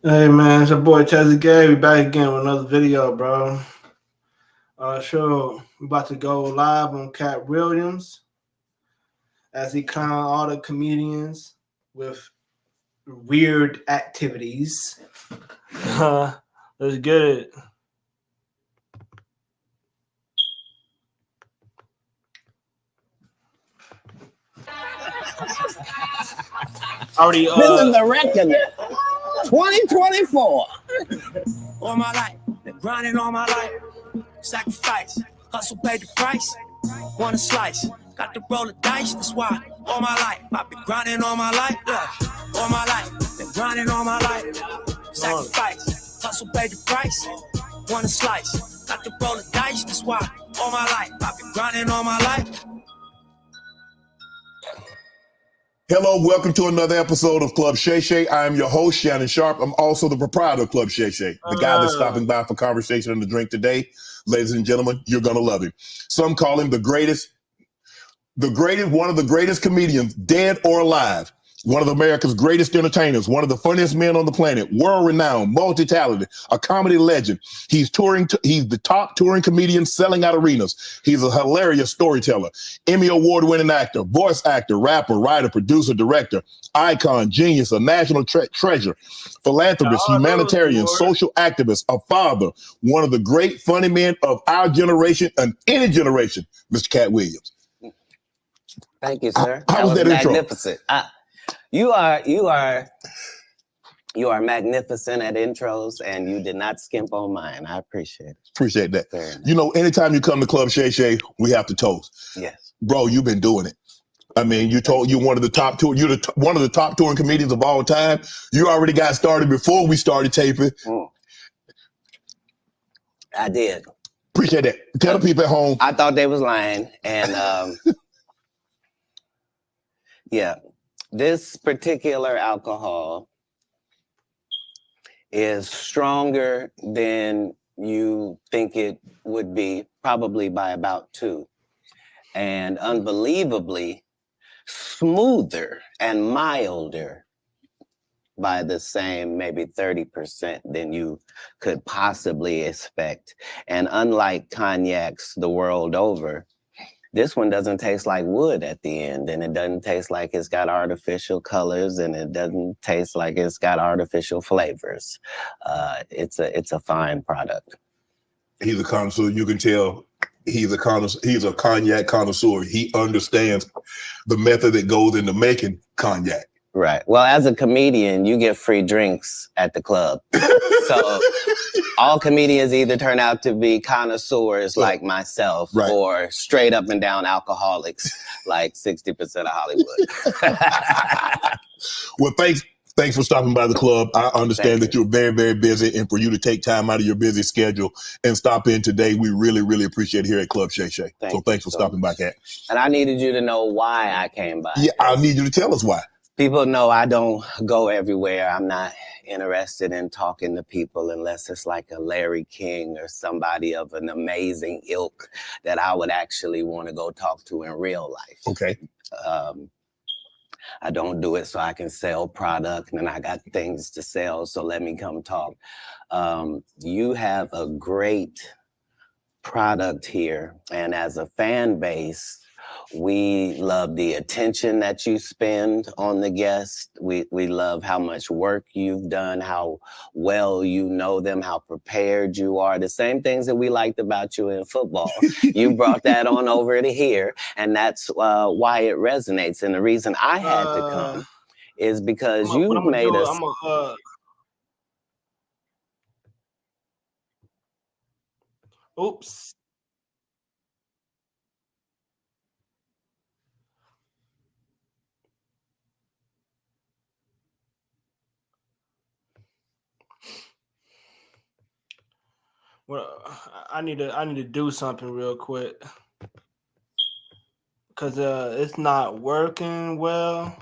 Hey man, it's your boy Chazzy Gay. We back again with another video, bro. Sure, we about to go live on Cat Williams as he clown all the comedians with weird activities. Let's get it. Already. This is the record. 2024. All my life, been grinding all my life. Sacrifice, hustle paid the price. Want a slice, got to roll the dice. That's why all my life, I've been grinding all my life. Yeah. All my life, been grinding all my life. Sacrifice, hustle paid the price. Want a slice, got to roll the dice. That's why all my life, I've been grinding all my life. Hello, welcome to another episode of Club Shay Shay. I'm your host, Shannon Sharp. I'm also the proprietor of Club Shay Shay, the guy that's stopping by for conversation and a drink today. Ladies and gentlemen, you're going to love him. Some call him one of the greatest comedians, dead or alive. One of America's greatest entertainers, one of the funniest men on the planet, world-renowned, multi-talented, a comedy legend. He's the top touring comedian selling out arenas. He's a hilarious storyteller, Emmy award-winning actor, voice actor, rapper, writer, producer, director, icon, genius, a national treasure, philanthropist, humanitarian, social activist, a father, one of the great funny men of our generation and any generation, Mr. Katt Williams. Thank you, sir. How was that magnificent. You are magnificent at intros, and you did not skimp on mine. I appreciate it. Appreciate that. Very nice. You know, anytime you come to Club Shay Shay, we have to toast. Yes. Bro, you've been doing it. I mean, you're one of the top touring comedians of all time. You already got started before we started taping. I did. Appreciate that. Tell the people at home. I thought they was lying, and yeah. This particular alcohol is stronger than you think it would be, probably by about 2. And unbelievably smoother and milder by the same maybe 30% than you could possibly expect. And unlike cognacs the world over, this one doesn't taste like wood at the end, and it doesn't taste like it's got artificial colors, and it doesn't taste like it's got artificial flavors. It's a fine product. He's a connoisseur. You can tell he's a cognac connoisseur. He understands the method that goes into making cognac. Right. Well, as a comedian, you get free drinks at the club. So all comedians either turn out to be connoisseurs like myself, right, or straight up and down alcoholics like 60% of Hollywood. Well, thanks for stopping by the club. I understand that you're very, very busy, and for you to take time out of your busy schedule and stop in today, we really, really appreciate it here at Club Shay Shay. So thanks for stopping by, Katt. And I needed you to know why I came by. Yeah, I need you to tell us why. People know I don't go everywhere. I'm not interested in talking to people unless it's like a Larry King or somebody of an amazing ilk that I would actually want to go talk to in real life. Okay. I don't do it so I can sell product, and I got things to sell, so let me come talk. You have a great product here, and as a fan base, we love the attention that you spend on the guest. We love how much work you've done, how well you know them, how prepared you are. The same things that we liked about you in football. You brought that on over to here, and that's why it resonates. And the reason I had to come is because you made us... Oops. Well, I need to do something real quick because it's not working well.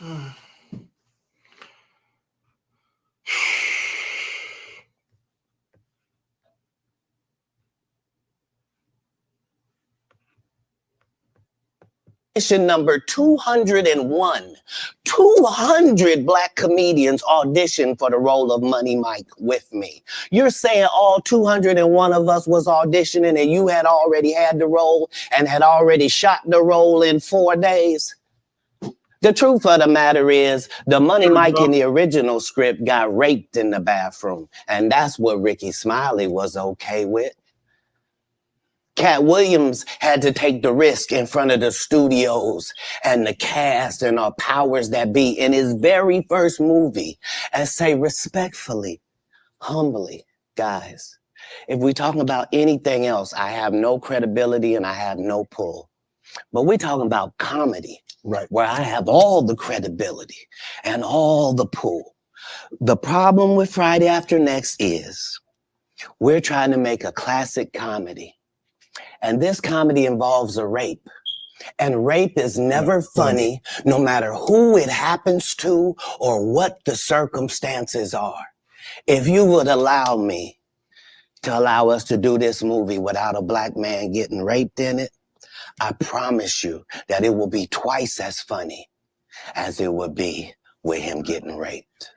Number 201. 200 black comedians auditioned for the role of Money Mike with me. You're saying all 201 of us was auditioning and you had already had the role and had already shot the role in 4 days? The truth of the matter is, the Money Mike in the original script got raped in the bathroom, and that's what Ricky Smiley was okay with. Katt Williams had to take the risk in front of the studios and the cast and our powers that be in his very first movie and say respectfully, humbly, guys, if we're talking about anything else, I have no credibility and I have no pull. But we're talking about comedy, right, where I have all the credibility and all the pull. The problem with Friday After Next is we're trying to make a classic comedy. And this comedy involves a rape. And rape is never funny, no matter who it happens to or what the circumstances are. If you would allow me to allow us to do this movie without a black man getting raped in it, I promise you that it will be twice as funny as it would be with him getting raped.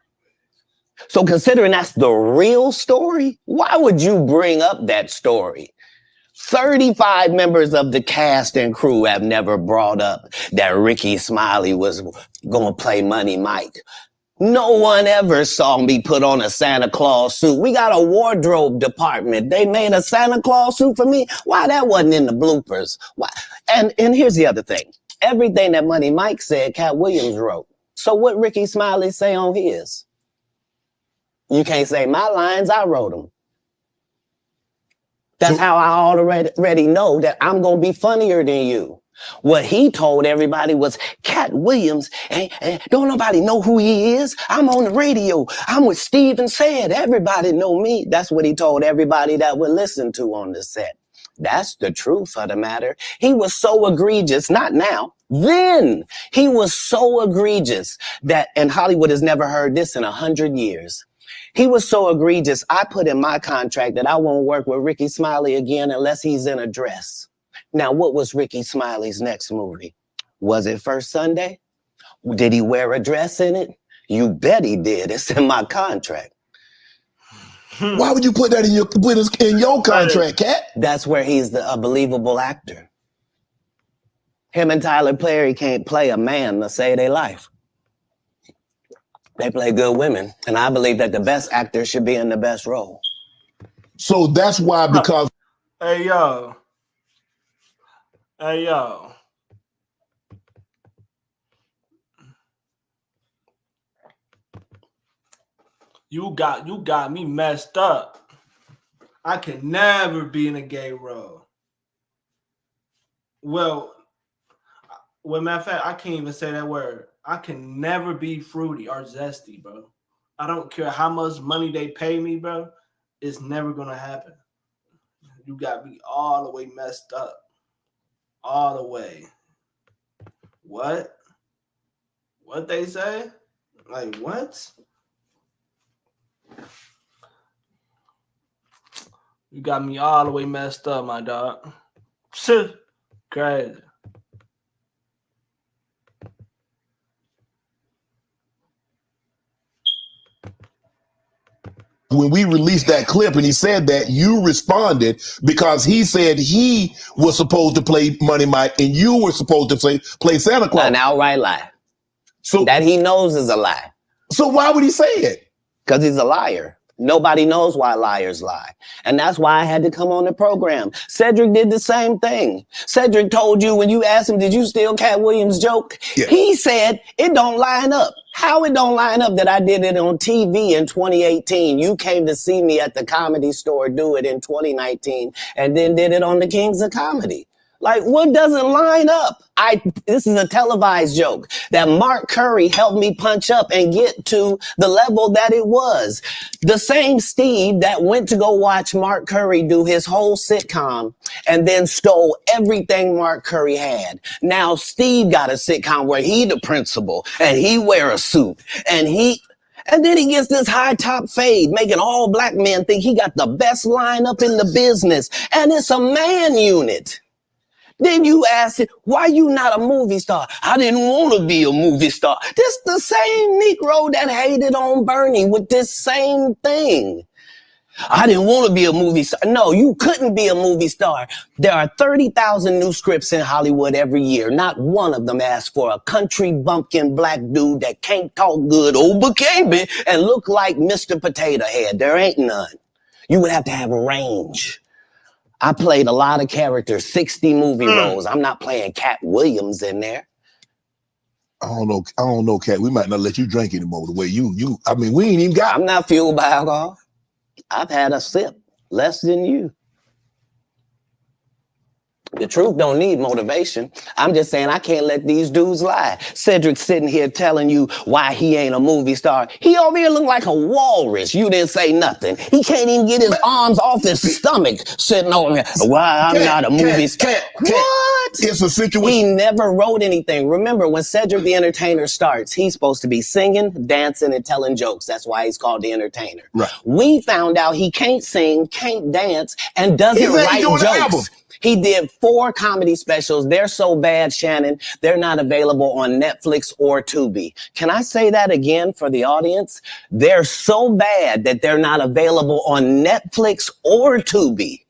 So considering that's the real story, why would you bring up that story? 35 members of the cast and crew have never brought up that Ricky Smiley was going to play Money Mike. No one ever saw me put on a Santa Claus suit. We got a wardrobe department. They made a Santa Claus suit for me. Why that wasn't in the bloopers? Why? And here's the other thing. Everything that Money Mike said, Katt Williams wrote. So what Ricky Smiley say on his? You can't say my lines, I wrote them. That's how I already know that I'm going to be funnier than you. What he told everybody was, Katt Williams, don't nobody know who he is. I'm on the radio. I'm with Steve and Said. Everybody know me. That's what he told everybody that would listen to on the set. That's the truth of the matter. He was so egregious, not now, then. He was so egregious that, and Hollywood has never heard this in 100 years. He was so egregious, I put in my contract that I won't work with Ricky Smiley again unless he's in a dress. Now, what was Ricky Smiley's next movie? Was it First Sunday? Did he wear a dress in it? You bet he did. It's in my contract. Why would you put that in your contract, Katt? That's where he's a believable actor. Him and Tyler Perry can't play a man to save their life. They play good women, and I believe that the best actor should be in the best role. So that's why, because... Hey, yo. You got me messed up. I can never be in a gay role. Well, matter of fact, I can't even say that word. I can never be fruity or zesty, bro. I don't care how much money they pay me, bro. It's never gonna happen. You got me all the way messed up. All the way. What? What they say? Like, what? You got me all the way messed up, my dog. Crazy. When we released that clip and he said that, you responded because he said he was supposed to play Money Mike and you were supposed to play Santa Claus. An outright lie. So that he knows is a lie. So why would he say it? Because he's a liar. Nobody knows why liars lie. And that's why I had to come on the program. Cedric did the same thing. Cedric told you when you asked him, did you steal Katt Williams' joke? Yeah. He said, it don't line up. How it don't line up that I did it on TV in 2018? You came to see me at the Comedy Store do it in 2019 and then did it on the Kings of Comedy. Like, what doesn't line up? This is a televised joke that Mark Curry helped me punch up and get to the level that it was. The same Steve that went to go watch Mark Curry do his whole sitcom and then stole everything Mark Curry had. Now Steve got a sitcom where he the principal and he wear a suit and then he gets this high top fade, making all black men think he got the best lineup in the business. And it's a man unit. Then you ask it, why you not a movie star? I didn't want to be a movie star. This the same Negro that hated on Bernie with this same thing. I didn't want to be a movie star. No, you couldn't be a movie star. There are 30,000 new scripts in Hollywood every year. Not one of them asks for a country bumpkin black dude that can't talk good, Obakebe, and look like Mr. Potato Head. There ain't none. You would have to have range. I played a lot of characters, 60 movie roles. I'm not playing Katt Williams in there. I don't know, Katt. We might not let you drink anymore the way I mean, we ain't even got. I'm not fueled by alcohol. I've had a sip, less than you. The truth don't need motivation. I'm just saying I can't let these dudes lie. Cedric's sitting here telling you why he ain't a movie star. He over here look like a walrus. You didn't say nothing. He can't even get his arms off his stomach sitting over here. Why I'm not a movie star. What? It's a situation. He never wrote anything. Remember, when Cedric the Entertainer starts, he's supposed to be singing, dancing, and telling jokes. That's why he's called the Entertainer. Right. We found out he can't sing, can't dance, and doesn't write jokes. He did 4 comedy specials. They're so bad, Shannon, they're not available on Netflix or Tubi. Can I say that again for the audience? They're so bad that they're not available on Netflix or Tubi.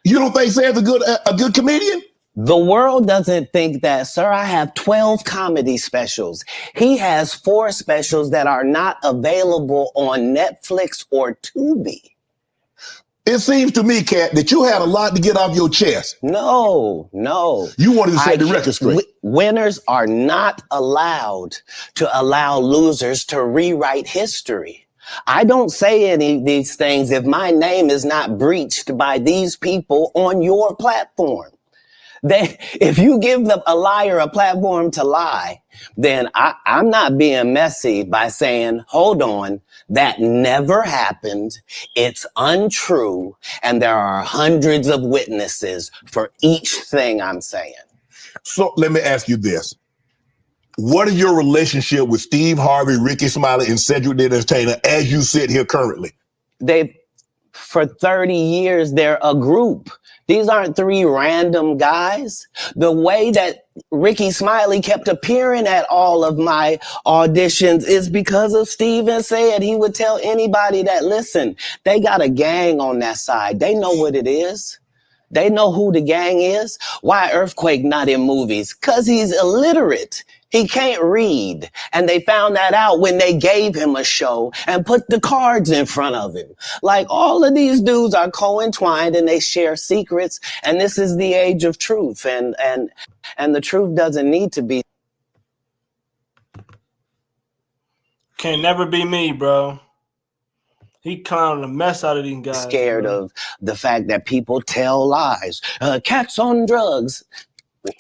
You don't think Sam's a good comedian? The world doesn't think that, sir. I have 12 comedy specials. He has 4 specials that are not available on Netflix or Tubi. It seems to me, Katt, that you had a lot to get off your chest. No. You wanted to set the record straight. Winners are not allowed to allow losers to rewrite history. I don't say any of these things if my name is not breached by these people on your platform. If you give a liar a platform to lie, then I'm not being messy by saying, hold on, that never happened. It's untrue. And there are hundreds of witnesses for each thing I'm saying. So let me ask you this. What is your relationship with Steve Harvey, Ricky Smiley, and Cedric the Entertainer as you sit here currently? For 30 years, they're a group. These aren't 3 random guys. The way that Ricky Smiley kept appearing at all of my auditions is because of Steven said he would tell anybody that, listen, they got a gang on that side. They know what it is. They know who the gang is. Why Earthquake not in movies? 'Cause he's illiterate. He can't read. And they found that out when they gave him a show and put the cards in front of him. Like, all of these dudes are co-entwined and they share secrets. And this is the age of truth. And the truth doesn't need to be. Can never be me, bro. He clowning the mess out of these guys. Scared of the fact that people tell lies. Cats on drugs.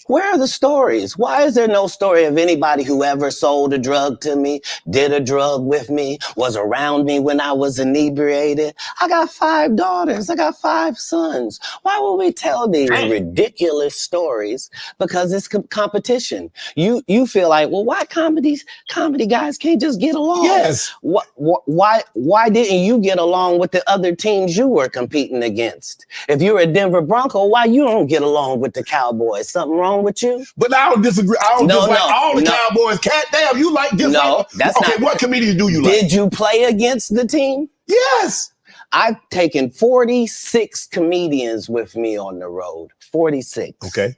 Where are the stories? Why is there no story of anybody who ever sold a drug to me, did a drug with me, was around me when I was inebriated? I got 5 daughters. I got 5 sons. Why would we tell these ridiculous stories? Because it's competition. You feel like, well, why comedy guys can't just get along? Yes. Why didn't you get along with the other teams you were competing against? If you're a Denver Bronco, why you don't get along with the Cowboys? Something wrong with you? But I don't disagree. I don't dislike all the Cowboys. Katt, damn, you like this? No, that's okay, not. What comedians do you like? Did you play against the team? Yes. I've taken 46 comedians with me on the road. 46. Okay.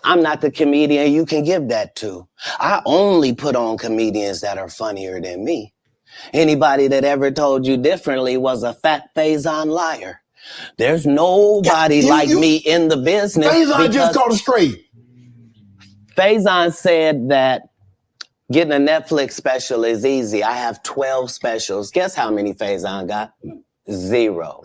I'm not the comedian you can give that to. I only put on comedians that are funnier than me. Anybody that ever told you differently was a fat Faison liar. There's nobody like me in the business. Faison just caught it straight. Faison said that getting a Netflix special is easy. I have 12 specials. Guess how many Faison got? 0.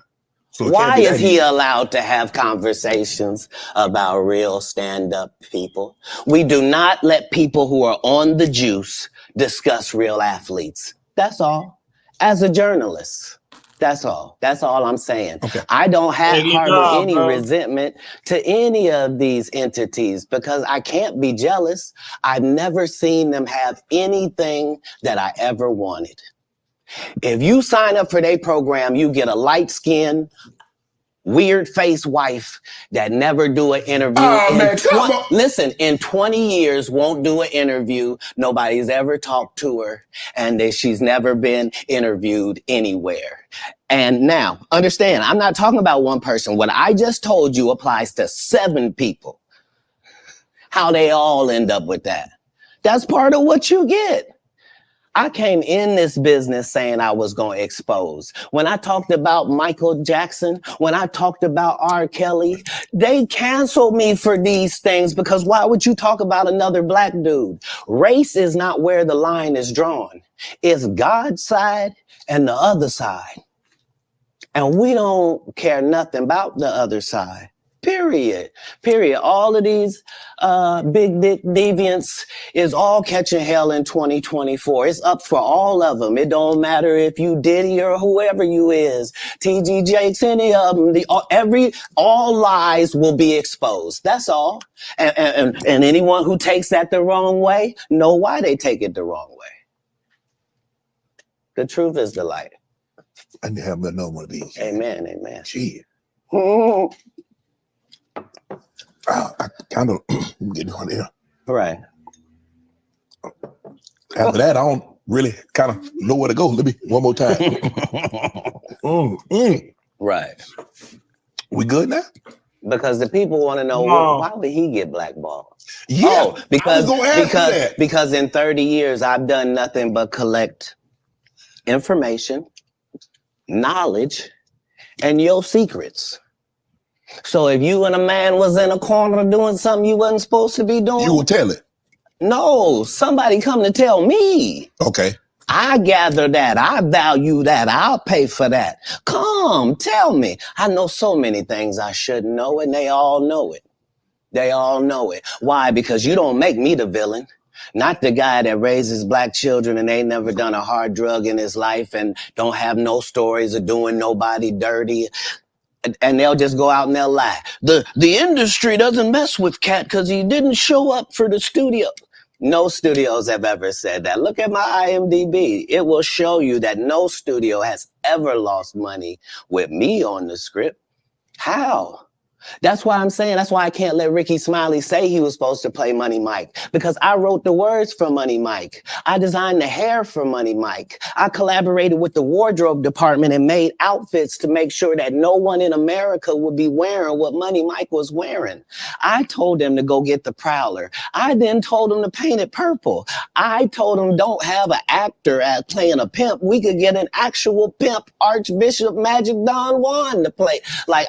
So it Why can't be is that he easy. allowed to have conversations about real stand-up people? We do not let people who are on the juice discuss real athletes. That's all. As a journalist, that's all. That's all I'm saying. Okay. I don't Hey, good harbor job, any bro. resentment to any of these entities because I can't be jealous. I've never seen them have anything that I ever wanted. If you sign up for their program, you get a light-skinned, weird-faced wife that never do an interview. Oh, man, come on. Listen, in 20 years, won't do an interview. Nobody's ever talked to her, and she's never been interviewed anywhere. And now, understand, I'm not talking about one person. What I just told you applies to 7 people. How they all end up with that. That's part of what you get. I came in this business saying I was going to expose. When I talked about Michael Jackson, when I talked about R. Kelly, they canceled me for these things because why would you talk about another black dude? Race is not where the line is drawn. It's God's side and the other side. And we don't care nothing about the other side. Period. All of these big dick deviants is all catching hell in 2024. It's up for all of them. It don't matter if you Diddy or whoever you is, TG Jakes, any of them. All lies will be exposed. That's all. And anyone who takes that the wrong way, know why they take it the wrong way. The truth is the light. I need to have another one of these. Amen. Amen. Gee. I kind of getting on there. Right. After that, I don't really kind of know where to go. Let me one more time. Right. We good now? Because the people want to know why would he get blackballed? Yeah. Oh, that. because in 30 years I've done nothing but collect information, knowledge, and your secrets. So if you and a man was in a corner doing something you wasn't supposed to be doing, you will tell it. No, somebody come to tell me. Okay. I gather that. I value that. I'll pay for that. Come, tell me. I know so many things I shouldn't know, and they all know it. They all know it. Why? Because you don't make me the villain. Not the guy that raises black children and ain't never done a hard drug in his life and don't have no stories of doing nobody dirty. And they'll just go out and they'll lie. The industry doesn't mess with Katt because he didn't show up for the studio. No studios have ever said that. Look at my IMDb. It will show you that no studio has ever lost money with me on the script. How? That's why I'm saying, that's why I can't let Ricky Smiley say he was supposed to play Money Mike, because I wrote the words for Money Mike. I designed the hair for Money Mike. I collaborated with the wardrobe department and made outfits to make sure that no one in America would be wearing what Money Mike was wearing. I told them to go get the Prowler. I then told them to paint it purple. I told them don't have an actor playing a pimp. We could get an actual pimp, Archbishop Magic Don Juan, to play. Like,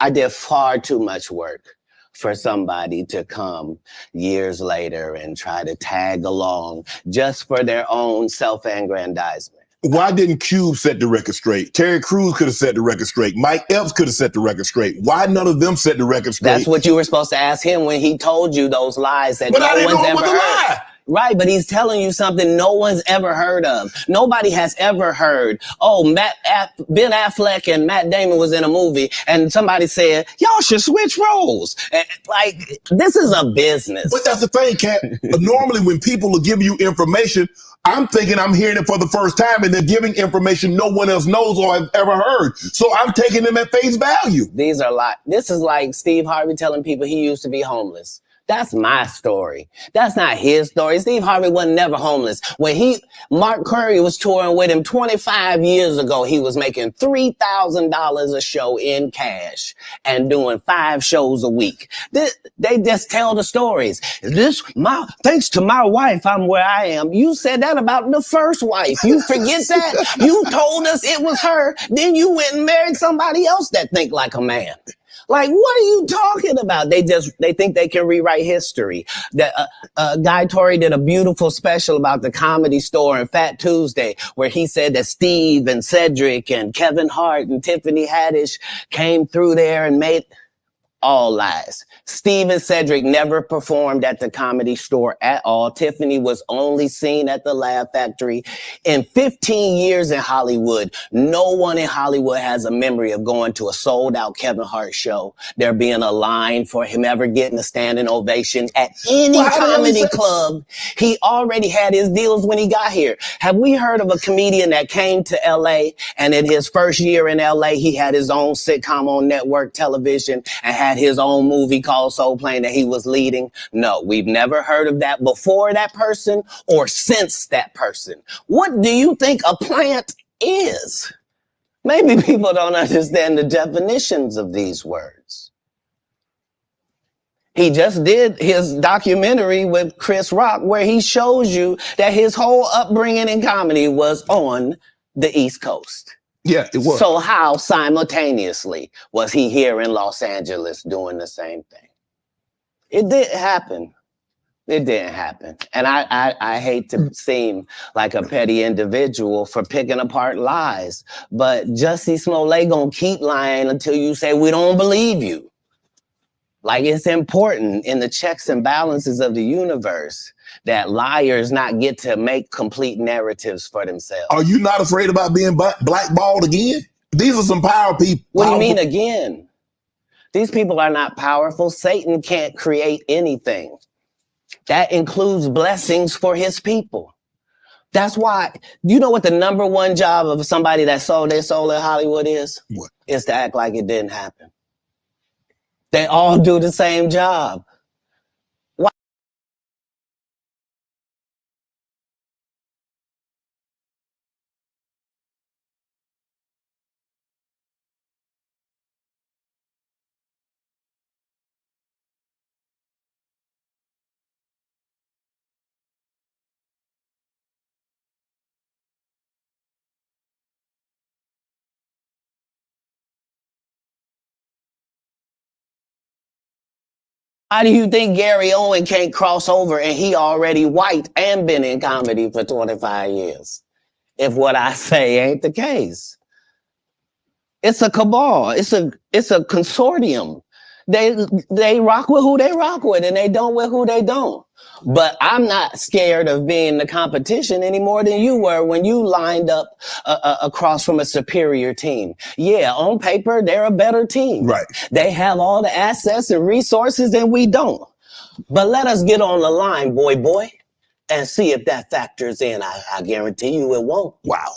I did far too much work for somebody to come years later and try to tag along just for their own self-aggrandizement. Why didn't Cube set the record straight? Terry Crews could have set the record straight. Mike Epps could have set the record straight. Why none of them set the record straight? That's what you were supposed to ask him when he told you those lies that but no I didn't one's know it ever was a heard. lie. Right, but he's telling you something no one's ever heard of. Nobody has ever heard, Ben Affleck and Matt Damon was in a movie and somebody said, y'all should switch roles. Like, this is a business. But that's the thing, Katt. Normally when people are giving you information, I'm thinking I'm hearing it for the first time and they're giving information no one else knows or has ever heard. So I'm taking them at face value. These are this is like Steve Harvey telling people he used to be homeless. That's my story. That's not his story. Steve Harvey wasn't never homeless. When Mark Curry was touring with him 25 years ago, he was making $3,000 a show in cash and doing 5 shows a week. They just tell the stories. Thanks to my wife, I'm where I am. You said that about the first wife. You forget that? You told us it was her. Then you went and married somebody else that think like a man. Like, what are you talking about? They think they can rewrite history. That Guy Torrey did a beautiful special about the Comedy Store and Fat Tuesday, where he said that Steve and Cedric and Kevin Hart and Tiffany Haddish came through there and made all lies. Steve and Cedric never performed at the Comedy Store at all. Tiffany was only seen at the Laugh Factory. In 15 years in Hollywood, no one in Hollywood has a memory of going to a sold-out Kevin Hart show, there being a line for him ever getting a standing ovation at any comedy club. He already had his deals when he got here. Have we heard of a comedian that came to LA and in his first year in LA, he had his own sitcom on network television and had his own movie called Soul Plane that he was leading? No, we've never heard of that before that person or since that person. What do you think a plant is? Maybe people don't understand the definitions of these words. He just did his documentary with Chris Rock where he shows you that his whole upbringing in comedy was on the East Coast. Yeah, it was. So how simultaneously was he here in Los Angeles doing the same thing? It didn't happen. It didn't happen. And I hate to seem like a petty individual for picking apart lies, but Jussie Smollett gonna keep lying until you say we don't believe you. Like, it's important in the checks and balances of the universe that liars not get to make complete narratives for themselves. Are you not afraid about being blackballed again? These are some power people. What do you mean again? These people are not powerful. Satan can't create anything. That includes blessings for his people. That's why, you know what the number one job of somebody that sold their soul in Hollywood is? What? Is to act like it didn't happen. They all do the same job. How do you think Gary Owen can't cross over and he already white and been in comedy for 25 years? If what I say ain't the case. It's a cabal. It's a consortium. They rock with who they rock with and they don't with who they don't. But I'm not scared of being the competition any more than you were when you lined up across from a superior team. Yeah, on paper, they're a better team. Right. They have all the assets and resources and we don't. But let us get on the line, boy, and see if that factors in. I guarantee you it won't. Wow.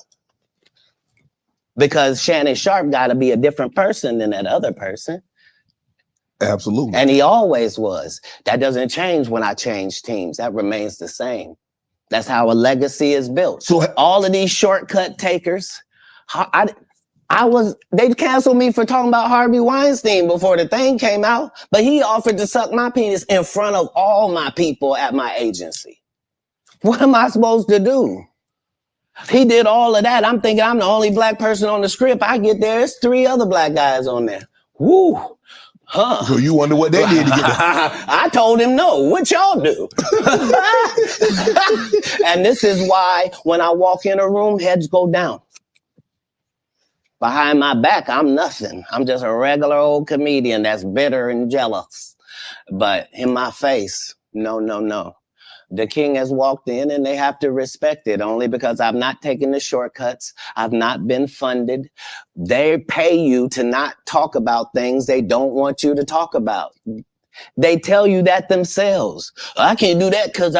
Because Shannon Sharp got to be a different person than that other person. Absolutely. And he always was. That doesn't change when I change teams. That remains the same. That's how a legacy is built. So all of these shortcut takers, they canceled me for talking about Harvey Weinstein before the thing came out, but he offered to suck my penis in front of all my people at my agency. What am I supposed to do? He did all of that. I'm thinking I'm the only black person on the script. I get there, it's 3 other black guys on there. Woo. Huh. So you wonder what they did to get there. I told him no. What y'all do? And this is why when I walk in a room, heads go down. Behind my back, I'm nothing. I'm just a regular old comedian that's bitter and jealous. But in my face, no. The king has walked in and they have to respect it only because I've not taken the shortcuts. I've not been funded. They pay you to not talk about things they don't want you to talk about. They tell you that themselves. I can't do that because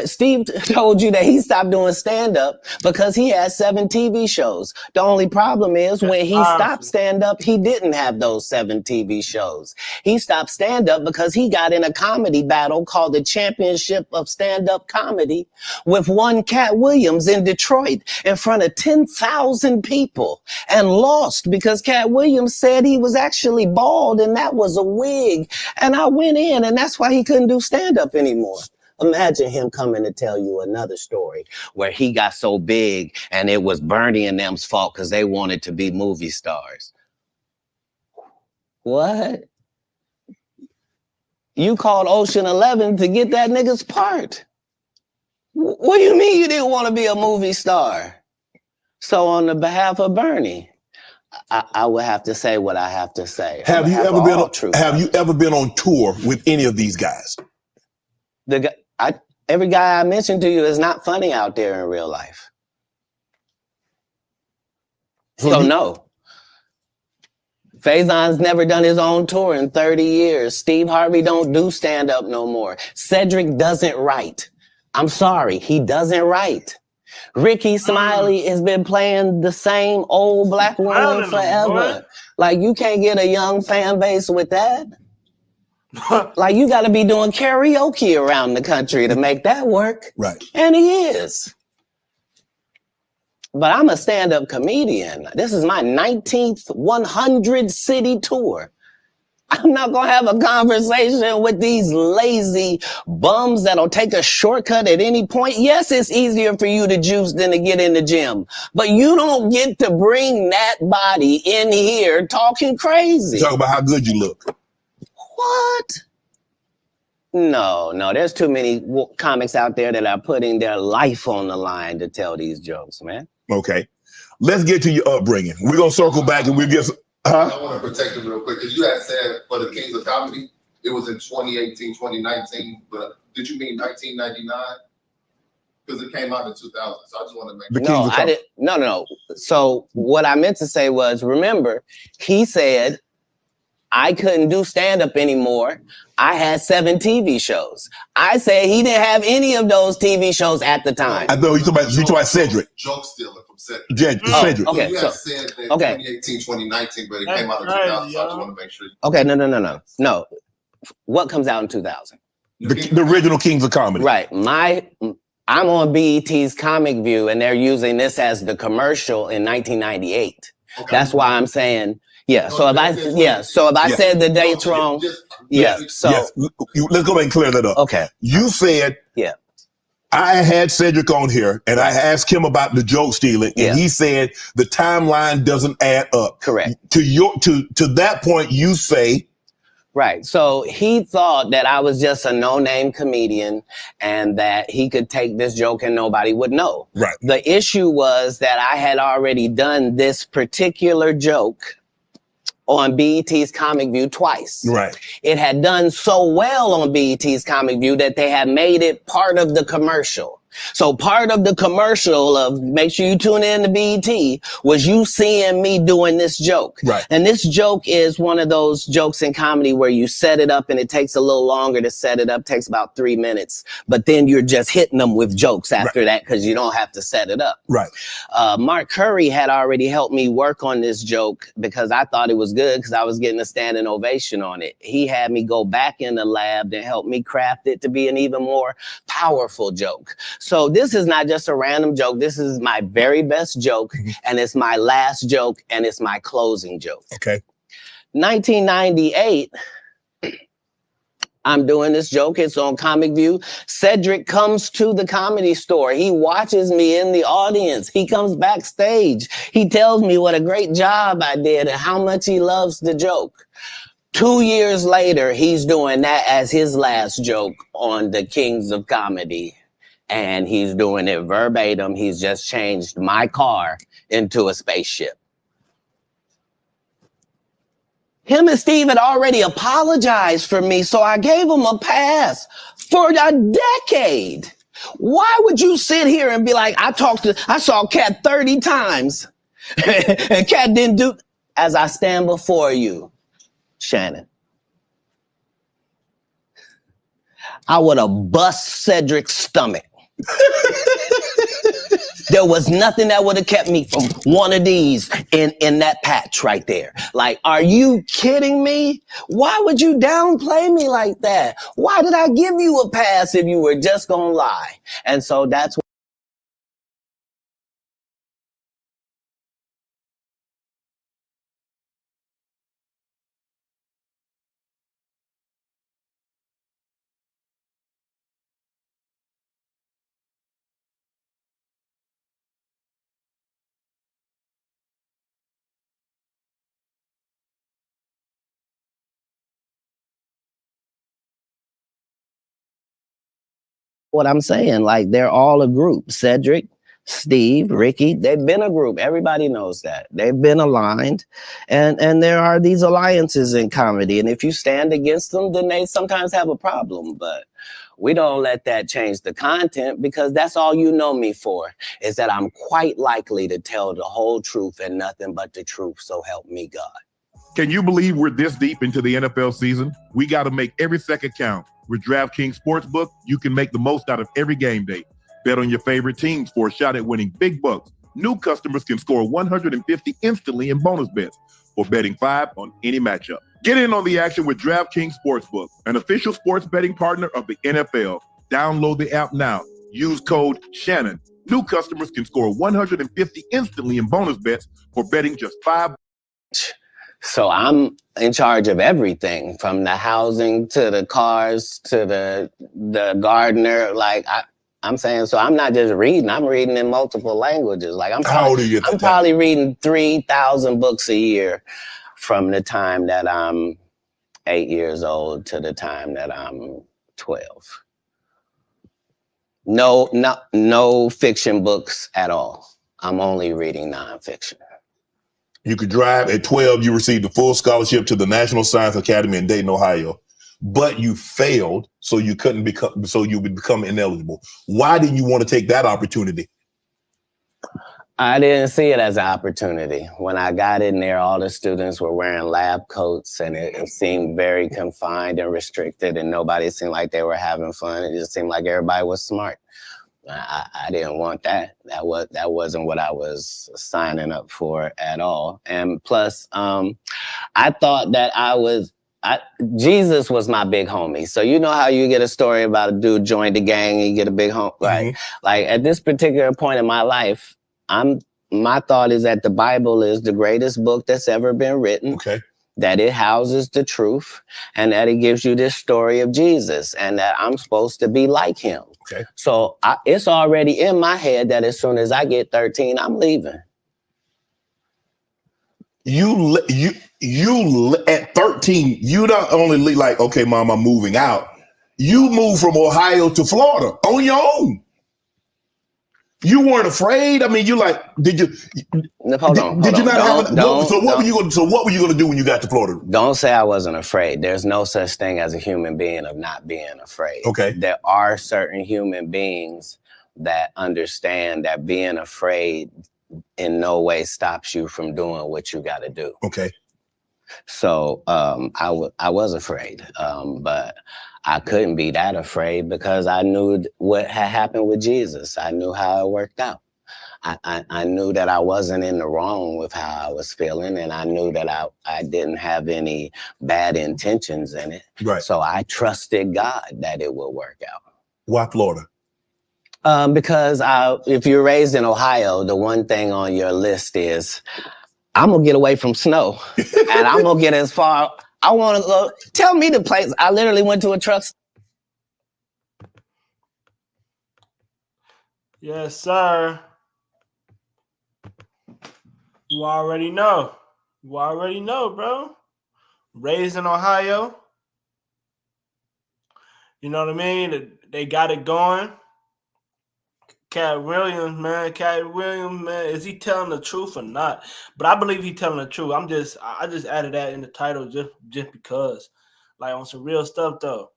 Steve told you that he stopped doing stand-up because he had 7 TV shows. The only problem is when he stopped stand-up, he didn't have those 7 TV shows. He stopped stand-up because he got in a comedy battle called the Championship of Stand-Up Comedy with one Katt Williams in Detroit in front of 10,000 people and lost because Katt Williams said he was actually bald and that was a wig. And I went in and that's why he couldn't do stand-up anymore. Imagine him coming to tell you another story where he got so big and it was Bernie and them's fault because they wanted to be movie stars. What? You called Ocean 11 to get that nigga's part. What do you mean you didn't want to be a movie star? So on the behalf of Bernie, I would have to say what I have to say. Have you ever been on tour with any of these guys? Every guy I mentioned to you is not funny out there in real life. So no. Faison's never done his own tour in 30 years. Steve Harvey don't do stand-up no more. Cedric doesn't write. I'm sorry, he doesn't write. Ricky Smiley has been playing the same old black woman forever. Like, you can't get a young fan base with that. Like, you got to be doing karaoke around the country to make that work. Right. And he is. But I'm a stand-up comedian. This is my 19th 100-city tour. I'm not going to have a conversation with these lazy bums that'll take a shortcut at any point. Yes, it's easier for you to juice than to get in the gym. But you don't get to bring that body in here talking crazy. Talk about how good you look. What? No, there's too many comics out there that are putting their life on the line to tell these jokes, man. Okay. Let's get to your upbringing. We're going to circle back and we'll get some... I want to protect him real quick, because you had said for the Kings of Comedy, it was in 2018, 2019, but did you mean 1999? Because it came out in 2000, so I just want to make sure. No, I didn't. No. So what I meant to say was, remember, he said I couldn't do stand-up anymore. I had 7 TV shows. I said he didn't have any of those TV shows at the time. I know you talking about Cedric. Joke stealing from Cedric. Cedric. Okay, so you had said that 2018, 2019, but it came out in 2000, so I just want to make sure. Okay, no. What comes out in 2000? The original Kings of Comedy. Right. I'm on BET's Comic View, and they're using this as the commercial in 1998. Okay. That's why I'm saying, yeah. So if I said the dates wrong, So let's go back and clear that up. Okay. You said, I had Cedric on here, and I asked him about the joke stealing, and he said the timeline doesn't add up. Correct. To that point, you say. Right. So he thought that I was just a no-name comedian and that he could take this joke and nobody would know. Right. The issue was that I had already done this particular joke on BET's Comic View twice. Right. It had done so well on BET's Comic View that they had made it part of the commercial. So part of the commercial of make sure you tune in to BET was you seeing me doing this joke. Right. And this joke is one of those jokes in comedy where you set it up and it takes a little longer to set it up, takes about 3 minutes, but then you're just hitting them with jokes after that because you don't have to set it up. Right. Mark Curry had already helped me work on this joke because I thought it was good because I was getting a standing ovation on it. He had me go back in the lab and help me craft it to be an even more powerful joke. So this is not just a random joke. This is my very best joke, and it's my last joke, and it's my closing joke. Okay. 1998, I'm doing this joke. It's on Comic View. Cedric comes to the Comedy Store. He watches me in the audience. He comes backstage. He tells me what a great job I did and how much he loves the joke. 2 years later, he's doing that as his last joke on the Kings of Comedy. And he's doing it verbatim. He's just changed my car into a spaceship. Him and Steve had already apologized for me, so I gave him a pass for a decade. Why would you sit here and be like, I saw Katt 30 times and Katt didn't do, as I stand before you, Shannon, I would have bust Cedric's stomach. There was nothing that would have kept me from one of these in that patch right there. Like, are you kidding me? Why would you downplay me like that? Why did I give you a pass if you were just gonna lie? And so that's what I'm saying. Like, they're all a group. Cedric, Steve, Ricky, they've been a group. Everybody knows that. They've been aligned. And there are these alliances in comedy. And if you stand against them, then they sometimes have a problem. But we don't let that change the content, because that's all you know me for, is that I'm quite likely to tell the whole truth and nothing but the truth. So help me God. Can you believe we're this deep into the NFL season? We got to make every second count. With DraftKings Sportsbook, you can make the most out of every game day. Bet on your favorite teams for a shot at winning big bucks. New customers can score 150 instantly in bonus bets for betting 5 on any matchup. Get in on the action with DraftKings Sportsbook, an official sports betting partner of the NFL. Download the app now. Use code Shannon. New customers can score 150 instantly in bonus bets for betting just 5. So I'm in charge of everything, from the housing to the cars to the gardener. Like, I'm saying, so I'm not just reading, I'm reading in multiple languages. Like, How old are you at that I'm probably reading 3,000 books a year from the time that I'm 8 years old to the time that I'm 12. No fiction books at all. I'm only reading nonfiction. You could drive. At 12, you received a full scholarship to the National Science Academy in Dayton, Ohio, but you failed, so you would become ineligible. Why did you want to take that opportunity? I didn't see it as an opportunity. When I got in there, all the students were wearing lab coats, and it seemed very confined and restricted, and nobody seemed like they were having fun. It just seemed like everybody was smart. I didn't want that. That wasn't what I was signing up for at all. And plus, I thought that Jesus was my big homie. So you know how you get a story about a dude joined the gang and you get a big homie, right? Like, at this particular point in my life, my thought is that the Bible is the greatest book that's ever been written. Okay. That it houses the truth, and that it gives you this story of Jesus, and that I'm supposed to be like him. Okay. So it's already in my head that as soon as I get 13, I'm leaving. You at 13, you not only like, okay, Mom, I'm moving out. You moved from Ohio to Florida on your own. You weren't afraid. I mean, you like, did you? Hold on. Did you not have? So what were you going to do when you got to Florida? Don't say I wasn't afraid. There's no such thing as a human being of not being afraid. Okay. There are certain human beings that understand that being afraid in no way stops you from doing what you got to do. Okay. So I was afraid, but I couldn't be that afraid because I knew what had happened with Jesus. I knew how it worked out. I knew that I wasn't in the wrong with how I was feeling, and I knew that I didn't have any bad intentions in it. Right. So I trusted God that it would work out. Why Florida? Because if you're raised in Ohio, the one thing on your list is, I'm going to get away from snow, and I'm going to get as far. I want to go. Tell me the place. I literally went to a truck stop. Yes, sir. You already know. You already know, bro. Raised in Ohio. You know what I mean? They got it going. Katt Williams, man. Is he telling the truth or not? But I believe he's telling the truth. I just added that in the title just because. Like, on some real stuff, though.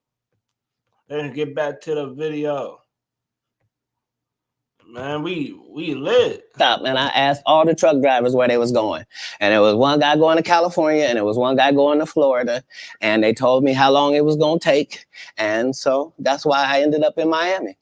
Let's get back to the video. Man, we lit. Stop, and I asked all the truck drivers where they was going. And there was one guy going to California, and there was one guy going to Florida. And they told me how long it was going to take. And so that's why I ended up in Miami.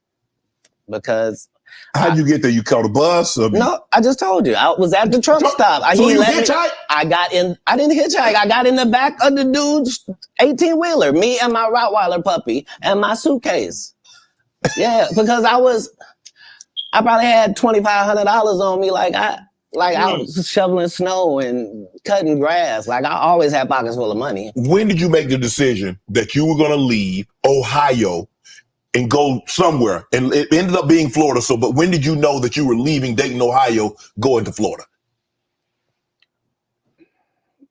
Because... How'd you get there? You caught a bus? No, I just told you. I was at the truck stop. So you hitchhiked? I didn't hitchhike. I got in the back of the dude's 18-wheeler, me and my Rottweiler puppy and my suitcase. Yeah, because I probably had $2,500 on me. I was shoveling snow and cutting grass. Like, I always had pockets full of money. When did you make the decision that you were going to leave Ohio and go somewhere? And it ended up being Florida. But when did you know that you were leaving Dayton, Ohio, going to Florida?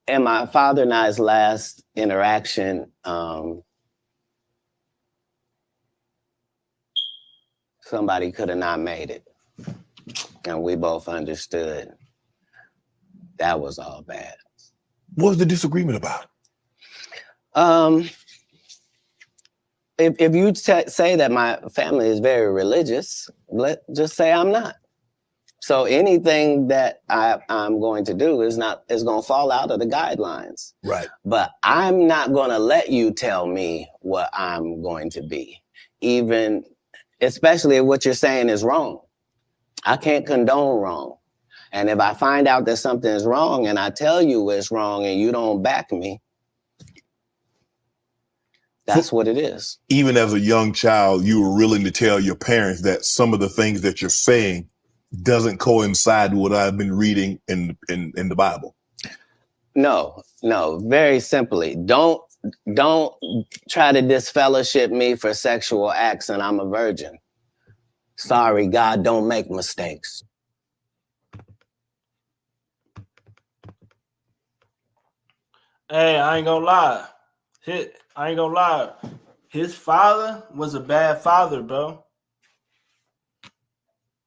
And my father and I's last interaction, somebody could have not made it. And we both understood that was all bad. What was the disagreement about? If you say that my family is very religious, just say I'm not. So anything that I'm going to do is going to fall out of the guidelines. Right. But I'm not going to let you tell me what I'm going to be, even especially if what you're saying is wrong. I can't condone wrong. And if I find out that something is wrong and I tell you it's wrong and you don't back me, that's what it is. Even as a young child, you were willing to tell your parents that some of the things that you're saying doesn't coincide with what I've been reading in the Bible. No, very simply. Don't try to disfellowship me for sexual acts and I'm a virgin. Sorry, God don't make mistakes. Hey, I ain't gonna lie. His father was a bad father, bro.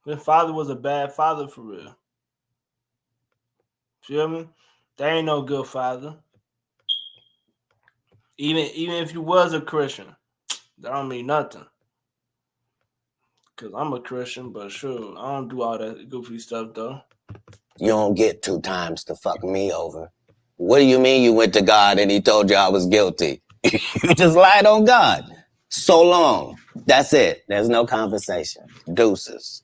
His father was a bad father for real. Feel me? They ain't no good father. Even if you was a Christian, that don't mean nothing. Cause I'm a Christian, but sure, I don't do all that goofy stuff though. You don't get 2 times to fuck me over. What do you mean you went to God and he told you I was guilty? You just lied on God. So long. That's it. There's no conversation. Deuces.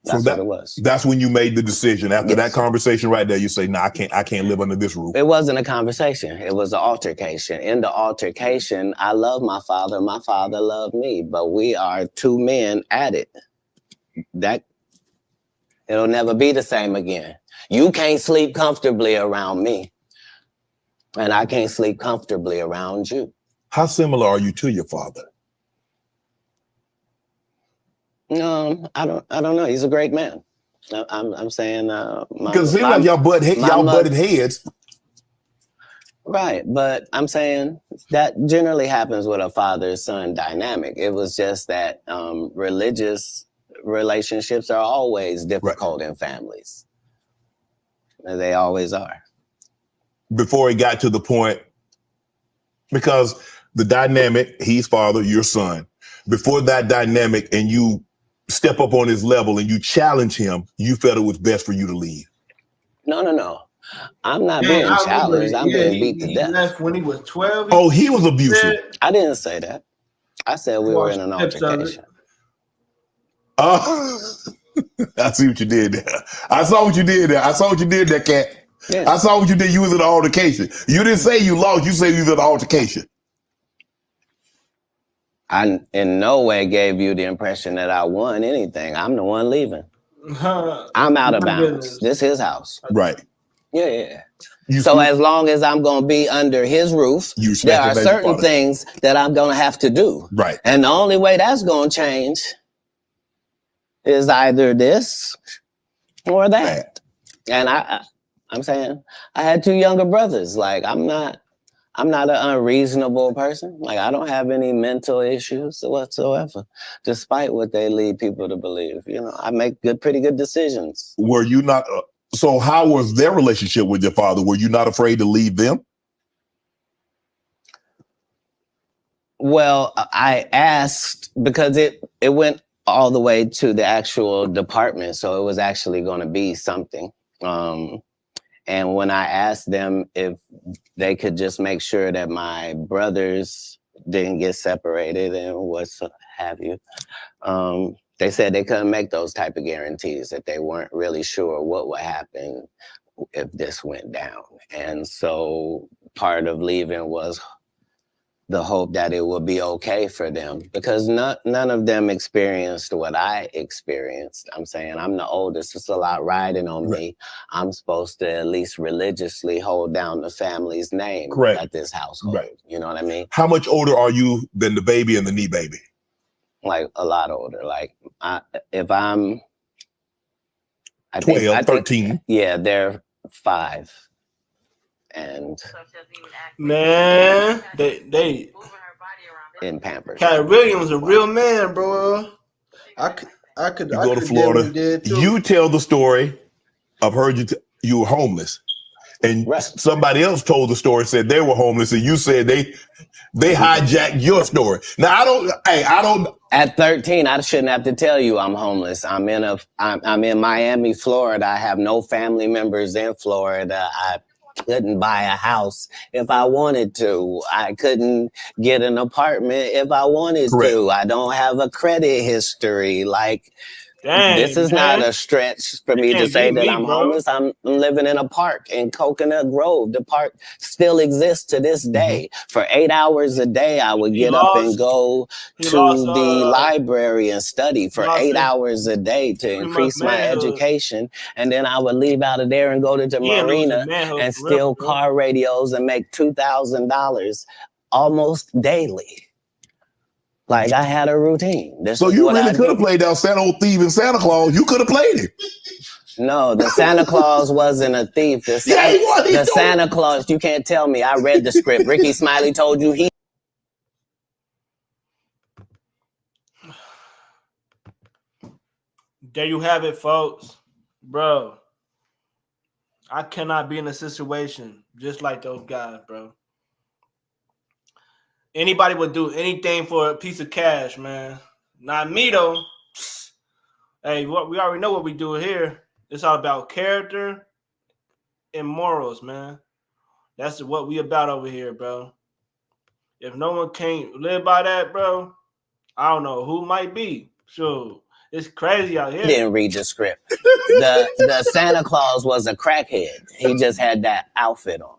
That's what it was. That's when you made the decision. After that conversation right there, you say, "Nah, I can't live under this roof." It wasn't a conversation. It was an altercation. In the altercation, I love my father. My father loved me. But we are 2 men at it. It'll never be the same again. You can't sleep comfortably around me. And I can't sleep comfortably around you. How similar are you to your father? I don't know. He's a great man. I'm saying because it seems like y'all butted heads. Right, but I'm saying that generally happens with a father-son dynamic. It was just that religious relationships are always difficult in families. They always are. Before it got to the point, because the dynamic, he's father, your son. Before that dynamic and you step up on his level and you challenge him, you felt it was best for you to leave. No. I'm not being challenged. I'm being beat to death. He left when he was 12. Oh, he was abusive. I didn't say that. I said we were in an altercation. I see what you did there. I saw what you did there, Cat. Yeah. I saw what you did. You was in an altercation. You didn't say you lost. You said you was in an altercation. I in no way gave you the impression that I won anything. I'm the one leaving. I'm out of bounds. This is his house. Right. Yeah. So as long as I'm going to be under his roof, there are certain things that I'm going to have to do. Right. And the only way that's going to change is either this or that. And I'm saying I had 2 younger brothers. Like I'm not an unreasonable person. Like I don't have any mental issues whatsoever, despite what they lead people to believe. You know, I make pretty good decisions. Were you not? So how was their relationship with your father? Were you not afraid to leave them? Well, I asked because it went all the way to the actual department. So it was actually going to be something. And when I asked them if they could just make sure that my brothers didn't get separated and what have you, they said they couldn't make those type of guarantees, that they weren't really sure what would happen if this went down. And so part of leaving was the hope that it would be okay for them, because none of them experienced what I experienced. I'm saying I'm the oldest. It's a lot riding on me. I'm supposed to at least religiously hold down the family's name at this household. Right. You know what I mean? How much older are you than the baby and the knee baby? Like a lot older. Like if I'm 12, 13. Yeah, they're 5. And man, they in Pampers. Cat Williams a real man, bro. I could go to did Florida. what he did too. You tell the story. I've heard you were homeless, and Right. somebody else told the story, said they were homeless, and you said they hijacked your story. Now I don't. At 13, I shouldn't have to tell you I'm homeless. I'm in Miami, Florida. I have no family members in Florida. I couldn't buy a house if I wanted to. I couldn't get an apartment if I wanted to. I don't have a credit history. Like, Dang, this is man. not a stretch for me to can't say beat that me, I'm bro. homeless. I'm living in a park in Coconut Grove. The park still exists to this day. For 8 hours a day, I would get up and go to the library and study for 8 hours a day to increase my education. And then I would leave out of there and go to the marina and steal car radios and make $2,000 almost daily. Like, I had a routine. So you really could have played that old thief in Santa Claus. You could have played it. No, the Santa Claus wasn't a thief. The Santa Claus, you can't tell me. I read the script. Ricky Smiley told you he... There you have it, folks. Bro, I cannot be in a situation just like those guys, bro. Anybody would do anything for a piece of cash, man. Not me, though. Hey, we already know what we do here. It's all about character and morals, man. That's what we about over here, bro. If no one can't live by that, bro, I don't know who might be. Sure. It's crazy out here. I didn't read the script. The Santa Claus was a crackhead. He just had that outfit on.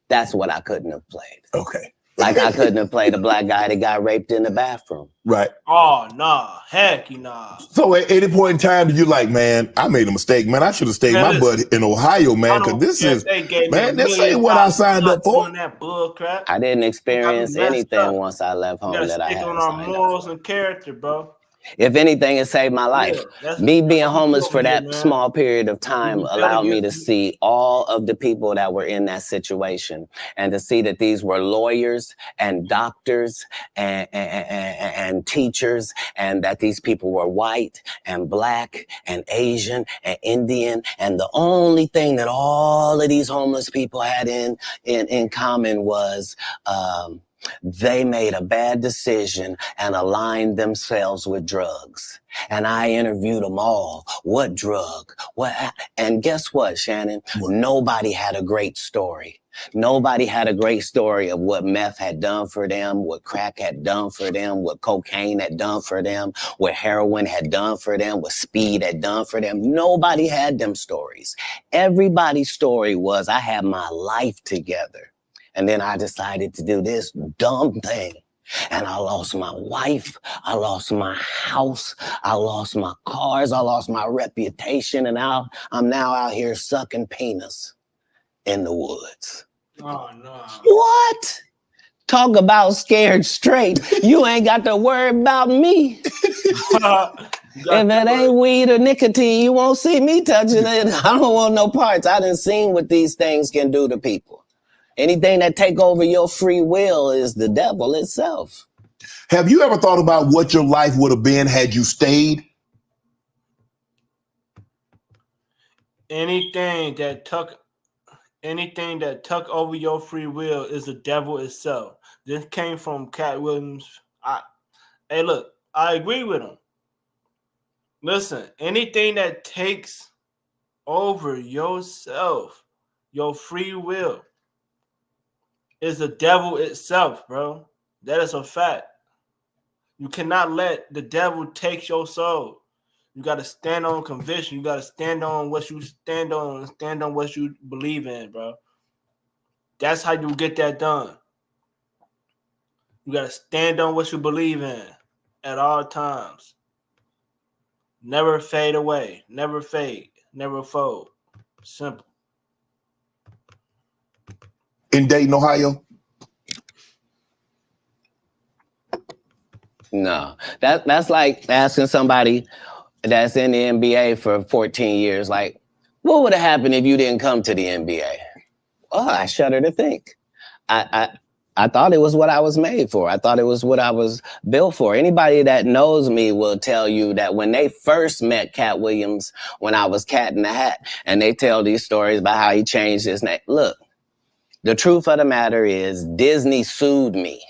That's what I couldn't have played. Okay. Like, I couldn't have played a black guy that got raped in the bathroom. Right. Oh, nah. Heck, nah. So at any point in time, did you like, man, I made a mistake, man. I should have stayed my butt in Ohio, man, because this is, man, this ain't what I signed up for. That bull crap. I didn't experience anything once I left home that I had. Stick on our morals and character, bro. If anything, it saved my life. Me being homeless for that small period of time allowed me to see all of the people that were in that situation and to see that these were lawyers and doctors and teachers, and that these people were white and black and Asian and Indian. And the only thing that all of these homeless people had in common was they made a bad decision and aligned themselves with drugs. And I interviewed them all. What drug? What? And guess what, Shannon? Nobody had a great story. Nobody had a great story of what meth had done for them, what crack had done for them, what cocaine had done for them, what heroin had done for them, what speed had done for them. Nobody had them stories. Everybody's story was, I had my life together. And then I decided to do this dumb thing. And I lost my wife. I lost my house. I lost my cars. I lost my reputation. And now I'm out here sucking penis in the woods. Oh, no. What? Talk about scared straight. You ain't got to worry about me. If it ain't weed or nicotine, you won't see me touching it. I don't want no parts. I done seen what these things can do to people. Anything that take over your free will is the devil itself. Have you ever thought about what your life would have been had you stayed? Anything that tuck over your free will is the devil itself. This came from Katt Williams. Hey, look, I agree with him. Listen, anything that takes over yourself, your free will, is the devil itself, bro. That is a fact. You cannot let the devil take your soul. You got to stand on conviction. You got to stand on what you stand on and stand on what you believe in, bro. That's how you get that done. You got to stand on what you believe in at all times. Never fade away. Never fade. Never fold. Simple. In Dayton, Ohio? No, that's like asking somebody that's in the NBA for 14 years, like, what would have happened if you didn't come to the NBA? Oh, I shudder to think. I I thought it was what I was made for. I thought it was what I was built for. Anybody that knows me will tell you that when they first met Katt Williams, when I was Cat in the Hat, and they tell these stories about how he changed his name. Look, the truth of the matter is Disney sued me.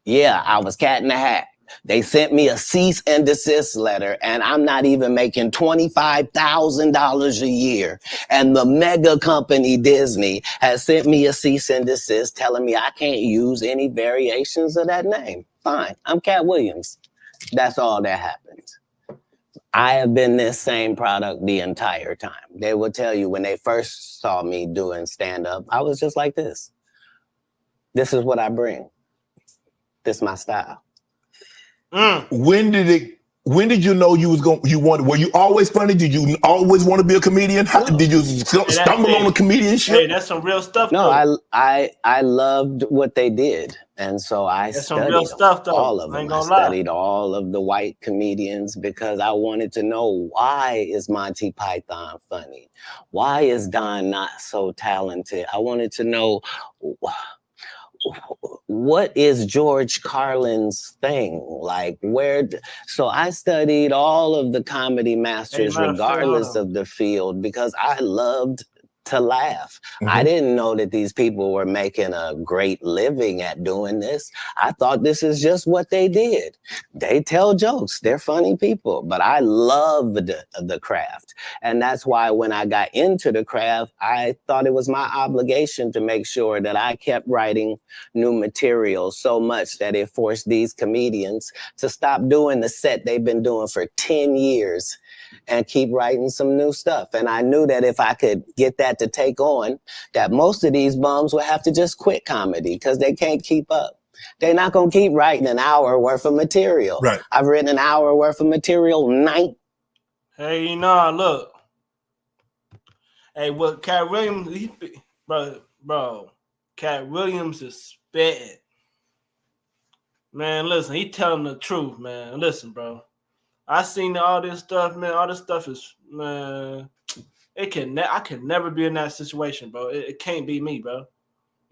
Yeah, I was Cat in the Hat. They sent me a cease and desist letter, and I'm not even making $25,000 a year. And the mega company Disney has sent me a cease and desist telling me I can't use any variations of that name. Fine, I'm Katt Williams. That's all that happened. I have been this same product the entire time. They will tell you when they first saw me doing stand-up, I was just like this. This is what I bring. This is my style. When did you know were you always funny? Did you always want to be a comedian? Did you stumble on a comedianship? Hey, that's some real stuff. No, I loved what they did. And so I studied all of them. I studied all of the white comedians because I wanted to know, why is Monty Python funny? Why is Don not so talented? I wanted to know, what is George Carlin's thing? Like, so I studied all of the comedy masters regardless of the field because I loved to laugh. I didn't know that these people were making a great living at doing this. I thought this is just what they did. They tell jokes. They're funny people, but I loved the craft. And that's why when I got into the craft, I thought it was my obligation to make sure that I kept writing new material so much that it forced these comedians to stop doing the set they've been doing for 10 years and keep writing some new stuff. And I knew that if I could get that to take on, that most of these bums would have to just quit comedy because they can't keep up. They're not going to keep writing an hour worth of material. Right. I've written an hour worth of material Hey, look. Hey, what Katt Williams, bro, Katt Williams is spitting. Man, listen, he telling the truth, man. Listen, bro. I seen all this stuff, man. All this stuff is, man. I can never be in that situation, bro. It can't be me, bro.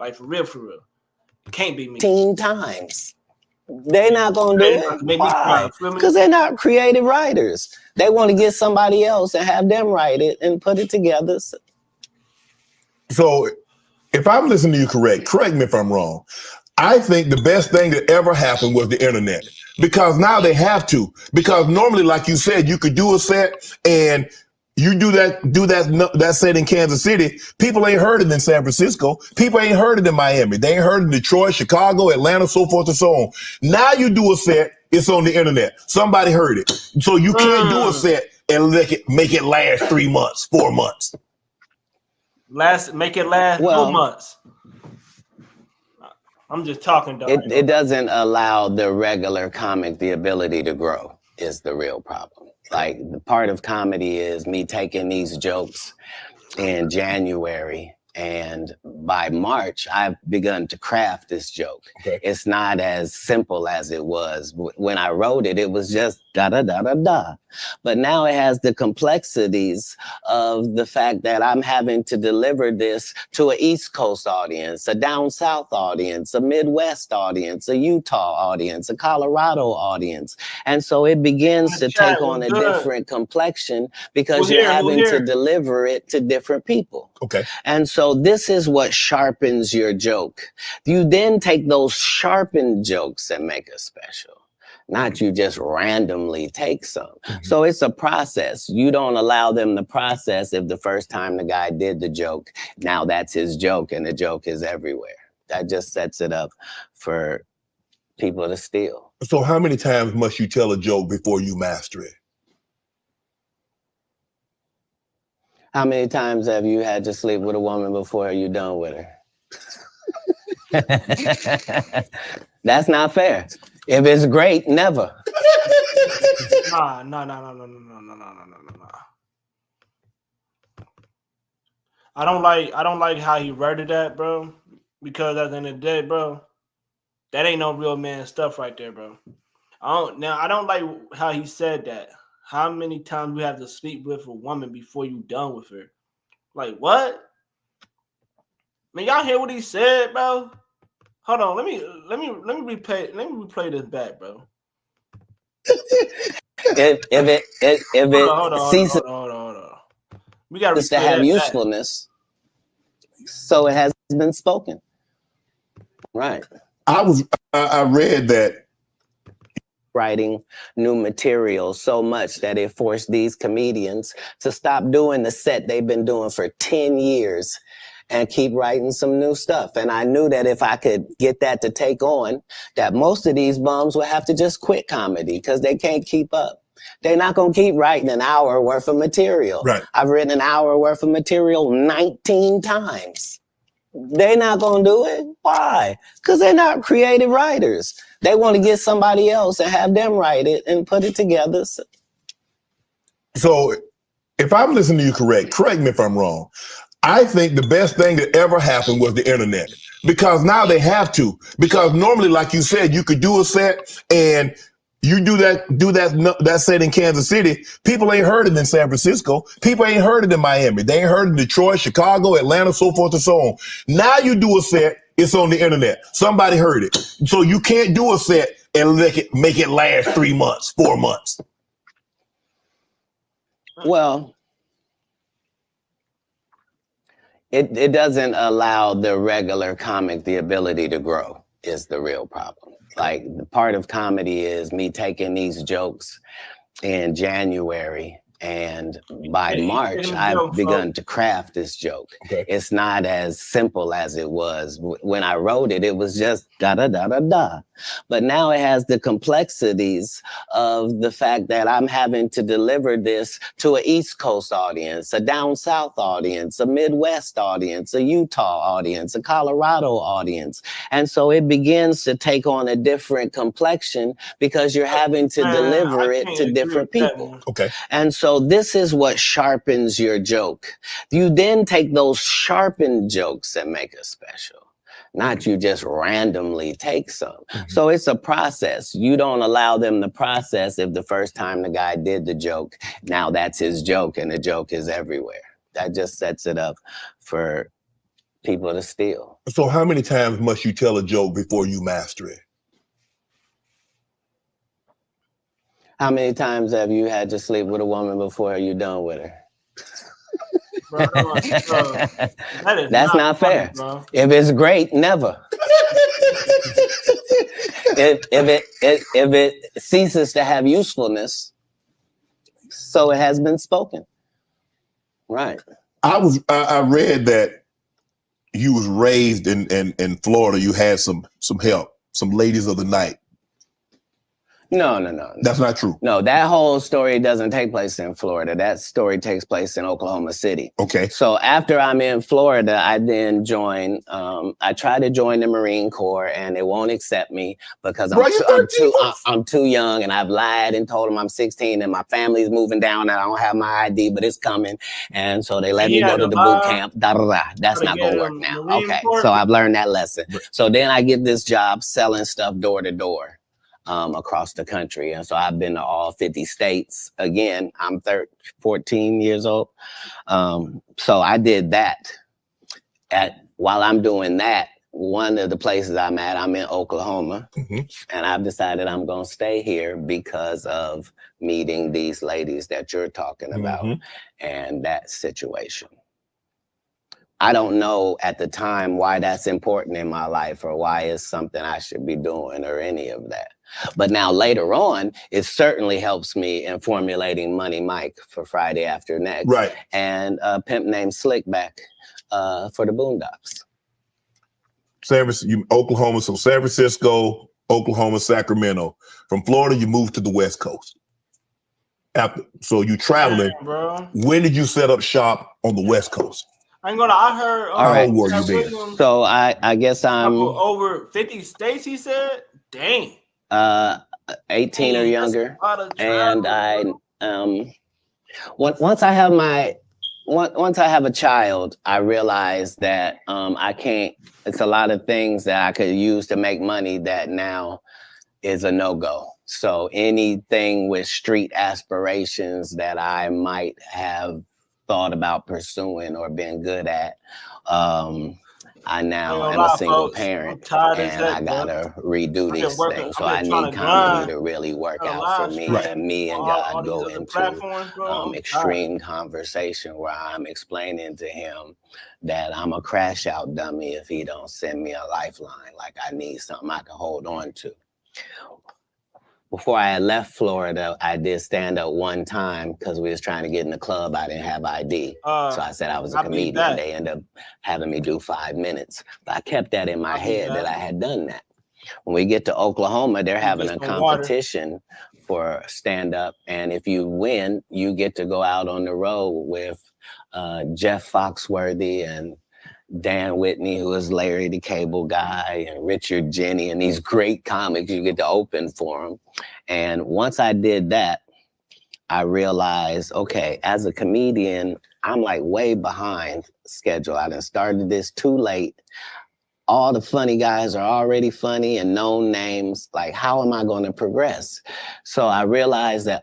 Like for real. It can't be me. 10 times. They're not gonna do it. Why? Because they're not creative writers. They want to get somebody else and have them write it and put it together. So if I'm listening to you correct me if I'm wrong. I think the best thing that ever happened was the internet, because now they have to. Because normally, like you said, you could do a set and you do that set in Kansas City. People ain't heard it in San Francisco. People ain't heard it in Miami. They ain't heard it in Detroit, Chicago, Atlanta, so forth and so on. Now you do a set, it's on the internet. Somebody heard it. So you can't do a set and make it last 3 months, 4 months. Make it last 4 months. I'm just talking, dog. It doesn't allow the regular comic the ability to grow is the real problem. Like, the part of comedy is me taking these jokes in January, and by March, I've begun to craft this joke. Okay. It's not as simple as it was. When I wrote it, it was just da-da-da-da-da. But now it has the complexities of the fact that I'm having to deliver this to an East Coast audience, a down South audience, a Midwest audience, a Utah audience, a Colorado audience. And so it begins to take on a different complexion because you're having to deliver it to different people. Okay. And so this is what sharpens your joke. You then take those sharpened jokes and make a special. Not you just randomly take some. So it's a process. You don't allow them to process if the first time the guy did the joke, now that's his joke and the joke is everywhere. That just sets it up for people to steal. So how many times must you tell a joke before you master it? How many times have you had to sleep with a woman before you're done with her? That's not fair. If it's great, never. No. I don't like how he worded that, bro. Because at the end of the day, bro, that ain't no real man stuff right there, bro. I don't like how he said that. How many times we have to sleep with a woman before you done with her? Like, what? Man, y'all hear what he said, bro? Hold on, let me replay this back, bro. If it ceases Hold on. We gotta to have usefulness, so it has been spoken. Right. I read that writing new material so much that it forced these comedians to stop doing the set they've been doing for 10 years and keep writing some new stuff. And I knew that if I could get that to take on, that most of these bums would have to just quit comedy because they can't keep up. They're not going to keep writing an hour worth of material. Right. I've written an hour worth of material 19 times. They're not going to do it. Why? Because they're not creative writers. They want to get somebody else and have them write it and put it together. So if I'm listening to you correct me if I'm wrong. I think the best thing that ever happened was the internet, because now they have to. Because normally, like you said, you could do a set and you do that set in Kansas City. People ain't heard it in San Francisco. People ain't heard it in Miami. They ain't heard it in Detroit, Chicago, Atlanta, so forth and so on. Now you do a set, it's on the internet. Somebody heard it. So you can't do a set and make it last 3 months, 4 months. Well, it doesn't allow the regular comic the ability to grow is the real problem. Like, the part of comedy is me taking these jokes in January, and by March, I've begun to craft this joke. Okay. It's not as simple as it was. When I wrote it, it was just da-da-da-da-da. But now it has the complexities of the fact that I'm having to deliver this to an East Coast audience, a down South audience, a Midwest audience, a Utah audience, a Colorado audience. And so it begins to take on a different complexion because you're having to deliver it to different people. Okay. And so this is what sharpens your joke. You then take those sharpened jokes and make a special. Not you just randomly take some. Mm-hmm. So it's a process. You don't allow them to process if the first time the guy did the joke, now that's his joke and the joke is everywhere. That just sets it up for people to steal. So how many times must you tell a joke before you master it? How many times have you had to sleep with a woman before you're done with her? Bro, that's not fair. Funny, if it's great, never. if it ceases to have usefulness, so it has been spoken. Right. I read that you was raised in Florida. You had some help, some ladies of the night. No. That's not true. No, that whole story doesn't take place in Florida. That story takes place in Oklahoma City. Okay. So after I'm in Florida, I then join, I try to join the Marine Corps and they won't accept me because I'm too young, and I've lied and told them I'm 16 and my family's moving down and I don't have my ID, but it's coming. And so they let me go to the boot camp. That's not going to work now. Okay. So I've learned that lesson. So then I get this job selling stuff door to door. Across the country. And so I've been to all 50 states. Again, I'm 14 years old. So I did that. While I'm doing that, one of the places I'm at, I'm in Oklahoma. Mm-hmm. And I've decided I'm going to stay here because of meeting these ladies that you're talking about and that situation. I don't know at the time why that's important in my life or why it's something I should be doing or any of that. But now later on, it certainly helps me in formulating Money Mike for Friday After Next. Right. And a pimp named Slickback for the Boondocks. Oklahoma, so San Francisco, Oklahoma, Sacramento. From Florida, you moved to the West Coast. So you traveling. Bro. When did you set up shop on the West Coast? I heard. How old were you then? So I guess I'm over 50 states. He said, "Dang." 18 or younger, and I once I have a child, I realized that I can't. It's a lot of things that I could use to make money that now is a no-go. So anything with street aspirations that I might have thought about pursuing or been good at, I now gonna am a lie, single folks. I'm parent, tired as and I heck, bro. gotta redo I've been this working. thing. So I've I been trying need to comedy grind to really work on a out for live me, stream and me and on all God these go other into platforms, bro. I'm tired. extreme conversation where I'm explaining to him that I'm a crash out dummy if he don't send me a lifeline. Like I need something I can hold on to. Before I had left Florida, I did stand up one time because we was trying to get in the club. I didn't have ID. So I said I was a I'll be comedian. back. They ended up having me do 5 minutes. But I kept that in my head that I had done that. When we get to Oklahoma, they're having a competition for stand up. And if you win, you get to go out on the road with Jeff Foxworthy and Dan Whitney, who is Larry the Cable Guy, and Richard Jenny, and these great comics. You get to open for them. And once I did that, I realized, okay, as a comedian, I'm like way behind schedule. I done started this too late. All the funny guys are already funny and known names. Like, how am I going to progress? So I realized that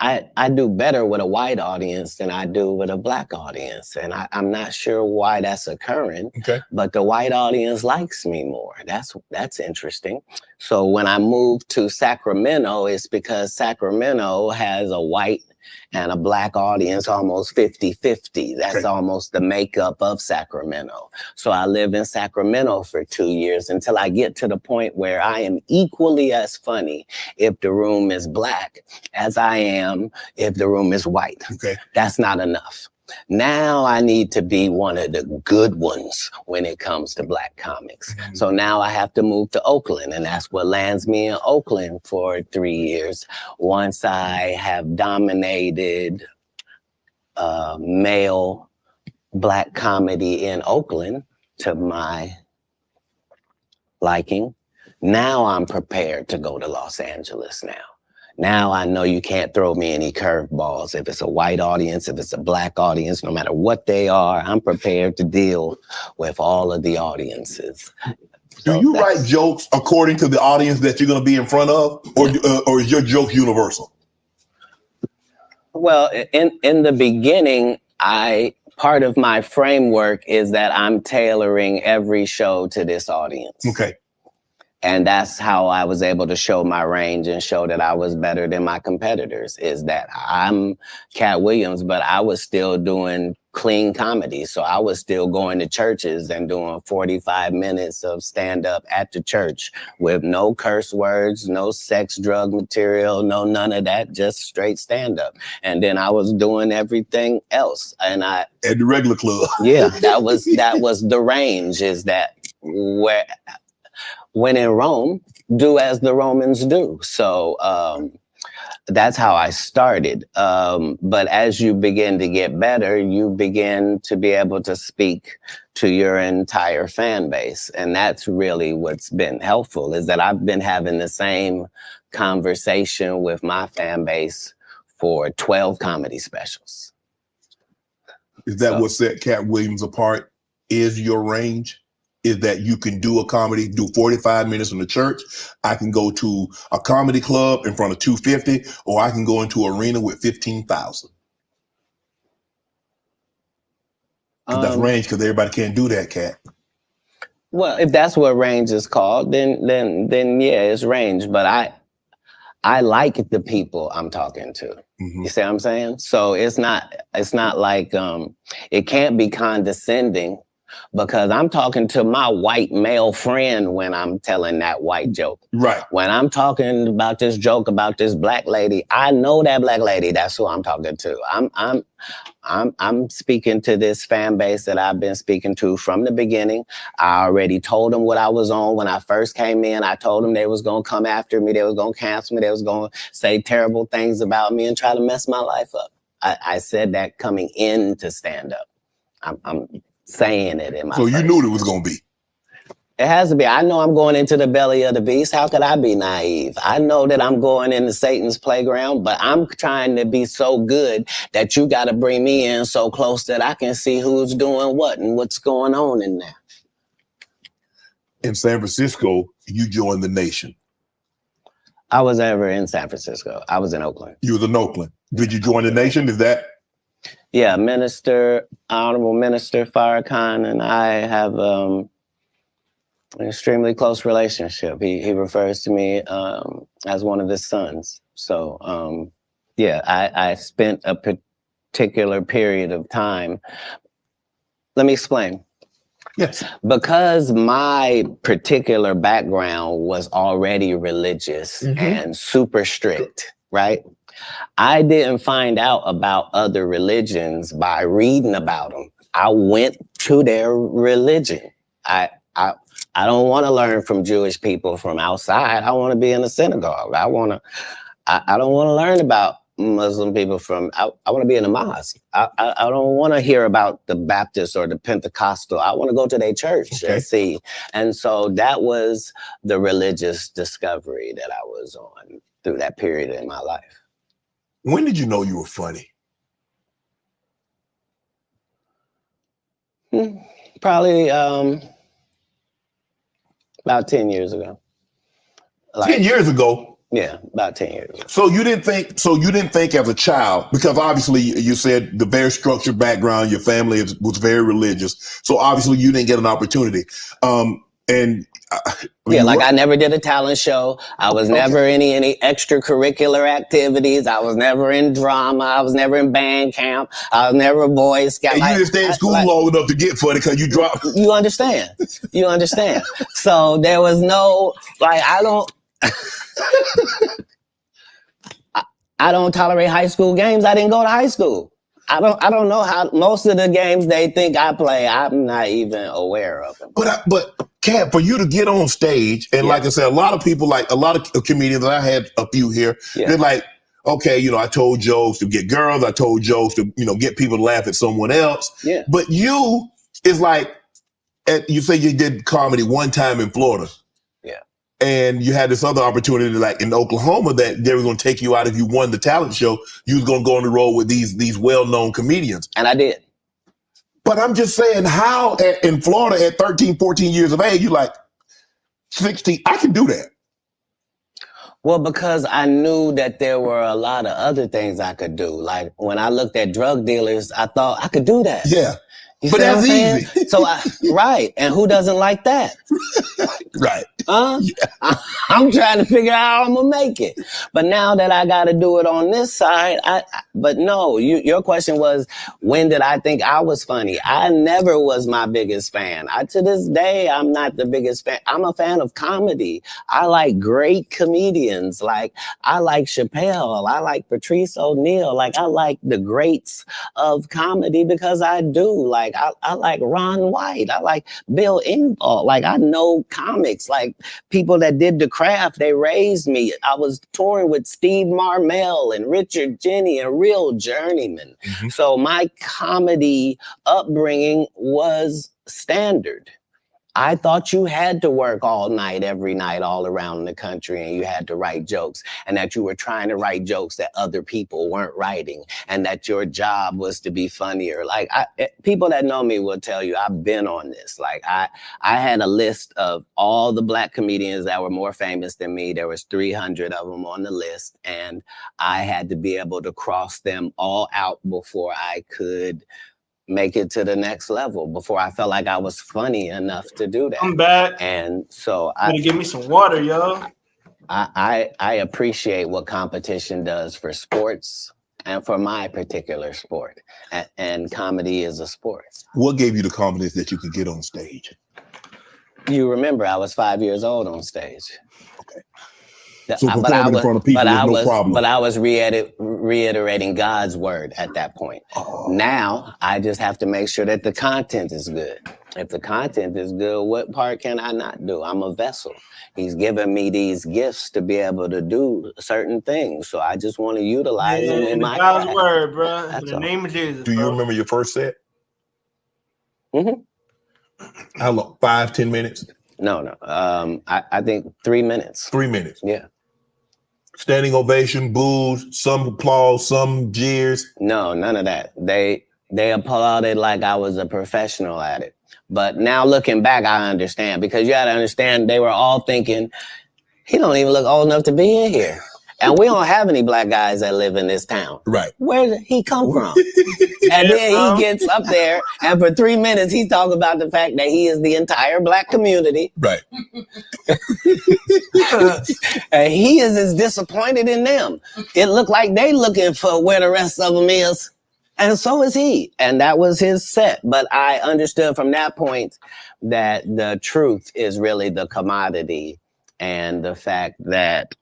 I do better with a white audience than I do with a black audience. And I'm not sure why that's occurring, but the white audience likes me more. That's interesting. So when I moved to Sacramento, it's because Sacramento has a white and a black audience almost 50-50. That's almost the makeup of Sacramento. So I lived in Sacramento for 2 years until I get to the point where I am equally as funny if the room is black as I am if the room is white. That's not enough. Now I need to be one of the good ones when it comes to black comics. So now I have to move to Oakland, and that's what lands me in Oakland for 3 years. Once I have dominated male black comedy in Oakland to my liking, now I'm prepared to go to Los Angeles now. Now I know you can't throw me any curveballs. If it's a white audience, if it's a black audience, no matter what they are, I'm prepared to deal with all of the audiences. Do you write jokes according to the audience that you're going to be in front of, or is your joke universal? Well, in the beginning, part of my framework is that I'm tailoring every show to this audience. And that's how I was able to show my range and show that I was better than my competitors, is that I'm Katt Williams, but I was still doing clean comedy. So I was still going to churches and doing 45 minutes of stand-up at the church with no curse words, no sex, drug material, no none of that, just straight stand-up. And then I was doing everything else. And at the regular club. Yeah, that was the range, is that when in Rome, do as the Romans do. So that's how I started. But as you begin to get better, you begin to be able to speak to your entire fan base. And that's really what's been helpful, is that I've been having the same conversation with my fan base for 12 comedy specials. Is that what set Katt Williams apart? Is your range? Is that you can do a comedy, do 45 minutes in the church. I can go to a comedy club in front of 250, or I can go into an arena with 15,000. That's range, because everybody can't do that, Katt. Well, if that's what range is called, then yeah, it's range. But I like the people I'm talking to. You see what I'm saying? So it's not like it can't be condescending, because I'm talking to my white male friend when I'm telling that white joke. When I'm talking about this joke about this black lady, I know that black lady. That's who I'm talking to. I'm speaking to this fan base that I've been speaking to from the beginning. I already told them what I was on when I first came in. I told them they was going to come after me. They was going to cancel me. They was going to say terrible things about me and try to mess my life up. I said that coming into stand-up. I'm saying it in my So you knew it was going to be. It has to be. I know I'm going into the belly of the beast. How could I be naive? I know that I'm going into Satan's playground, but I'm trying to be so good that you got to bring me in so close that I can see who's doing what and what's going on in there. In San Francisco, you joined the Nation. I was never in San Francisco. I was in Oakland. You was in Oakland. Did you join the Nation? Is that? Yeah, Honorable Minister Farrakhan and I have an extremely close relationship. He refers to me as one of his sons. So, yeah, I spent a particular period of time. Let me explain. Yes. Because my particular background was already religious and super strict, right? I didn't find out about other religions by reading about them. I went to their religion. I don't want to learn from Jewish people from outside. I want to be in a synagogue. I don't want to learn about Muslim people I want to be in a mosque. I don't want to hear about the Baptist or the Pentecostal. I want to go to their church and see. And so that was the religious discovery that I was on through that period in my life. When did you know you were funny? Probably about 10 years ago. 10 years ago? Yeah, about 10 years ago. So you didn't think as a child, because obviously you said the very structured background, your family was very religious. So obviously you didn't get an opportunity. I never did a talent show. I was never in any extracurricular activities. I was never in drama. I was never in band camp. I was never a Boy Scout. And you didn't stay in school long enough to get funny because you dropped. You understand. So there was no, I don't tolerate high school games. I didn't go to high school. I don't know how most of the games they think I play, I'm not even aware of them. But Kat, for you to get on stage, and like I said, a lot of people, like a lot of comedians, I had a few here, they're like, okay, I told jokes to get girls, I told jokes to, get people to laugh at someone else. Yeah. But you is like, you say you did comedy one time in Florida. And you had this other opportunity, like in Oklahoma, that they were going to take you out if you won the talent show. You was going to go on the road with these well-known comedians. And I did. But I'm just saying, how in Florida at 13, 14 years of age, you like 16, I can do that. Well, because I knew that there were a lot of other things I could do. Like when I looked at drug dealers, I thought I could do that. Yeah. But that's easy. So right. And who doesn't like that? Right. Yeah. I'm trying to figure out how I'm gonna make it. But now that I got to do it on this side, but no, your question was, when did I think I was funny? I never was my biggest fan. To this day, I'm not the biggest fan. I'm a fan of comedy. I like great comedians. Like I like Chappelle. I like Patrice O'Neal. Like I like the greats of comedy because I do. Like I like Ron White. I like Bill Engvall. Like I know comics. Like people that did the craft, they raised me. I was touring with Steve Marmel and Richard Jenny and real journeymen. Mm-hmm. So my comedy upbringing was standard. I thought you had to work all night, every night, all around the country, and you had to write jokes, and that you were trying to write jokes that other people weren't writing, and that your job was to be funnier. Like people that know me will tell you I've been on this. Like I had a list of all the Black comedians that were more famous than me. There was 300 of them on the list, and I had to be able to cross them all out before I could make it to the next level, before I felt like I was funny enough to do that. I'm back. And so give me some water, yo. I appreciate what competition does for sports and for my particular sport. And comedy is a sport. What gave you the confidence that you could get on stage? You remember I was 5 years old on stage. Okay. So performing in front of people was no problem. But I was reiterating God's word at that point. Oh. Now, I just have to make sure that the content is good. If the content is good, what part can I not do? I'm a vessel. He's given me these gifts to be able to do certain things. So I just want to utilize them in my God's craft. word, bro. In the name of Jesus. Do you remember your first set? Mm-hmm. How long? 5-10 minutes? No. I think 3 minutes. 3 minutes. Yeah. Standing ovation, boos, some applause, some jeers. No, none of that. They applauded like I was a professional at it. But now looking back, I understand, because you got to understand they were all thinking, he don't even look old enough to be in here. And we don't have any black guys that live in this town. Right. Where did he come from? And then he gets up there, and for 3 minutes, he's talking about the fact that he is the entire black community. Right. And he is as disappointed in them. It looked like they looking for where the rest of them is. And so is he. And that was his set. But I understood from that point that the truth is really the commodity, and the fact that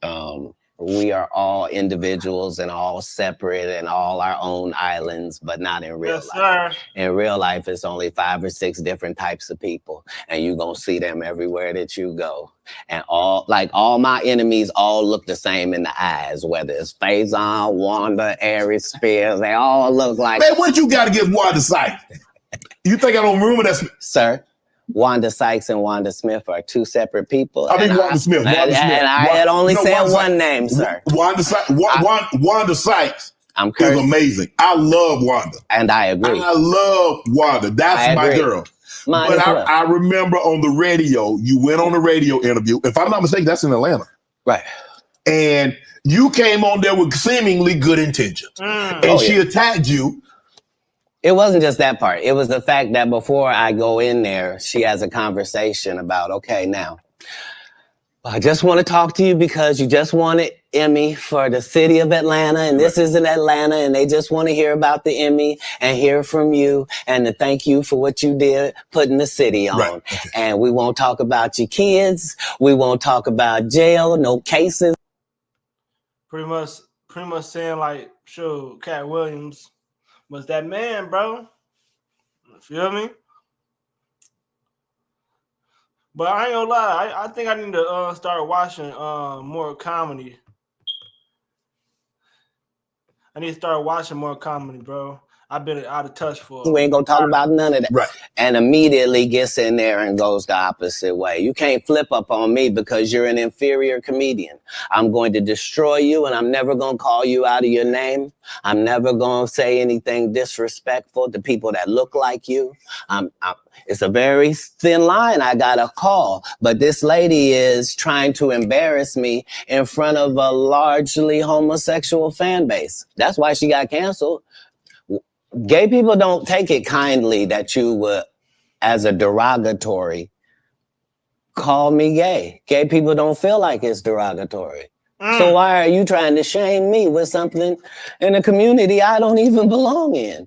we are all individuals and all separate and all our own islands, but not in real life. Sir. In real life, it's only 5 or 6 different types of people, and you're going to see them everywhere that you go. And all my enemies all look the same in the eyes, whether it's Faison, Wanda, Aries Spears, they all look like... Man, what you got against Wanda Sykes? You think I don't remember that? Sir, Wanda Sykes and Wanda Smith are 2 separate people. I mean, Wanda Smith. And I had only said one name, sir. Wanda Sykes I'm is cursed. amazing. I love Wanda. And I agree. I love Wanda. That's my girl. Mine But as well. I remember on the radio, you went on a radio interview. If I'm not mistaken, that's in Atlanta. Right. And you came on there with seemingly good intentions. And she attacked you. It wasn't just that part. It was the fact that before I go in there, she has a conversation about, okay, now, I just want to talk to you because you just won an Emmy for the city of Atlanta, and this is in Atlanta, and they just want to hear about the Emmy and hear from you and to thank you for what you did putting the city on. Right. Okay. And we won't talk about your kids. We won't talk about jail, no cases. Pretty much saying like, sure, Cat Williams was that man, bro. You feel me? But I ain't gonna lie, I think I need to start watching more comedy. I need to start watching more comedy, bro. I've been out of touch for. We ain't gonna talk about none of that. Right. And immediately gets in there and goes the opposite way. You can't flip up on me because you're an inferior comedian. I'm going to destroy you, and I'm never gonna call you out of your name. I'm never gonna say anything disrespectful to people that look like you. It's a very thin line I gotta call, but this lady is trying to embarrass me in front of a largely homosexual fan base. That's why she got canceled. Gay people don't take it kindly that you would, as a derogatory, call me gay. Gay people don't feel like it's derogatory. So why are you trying to shame me with something in a community I don't even belong in?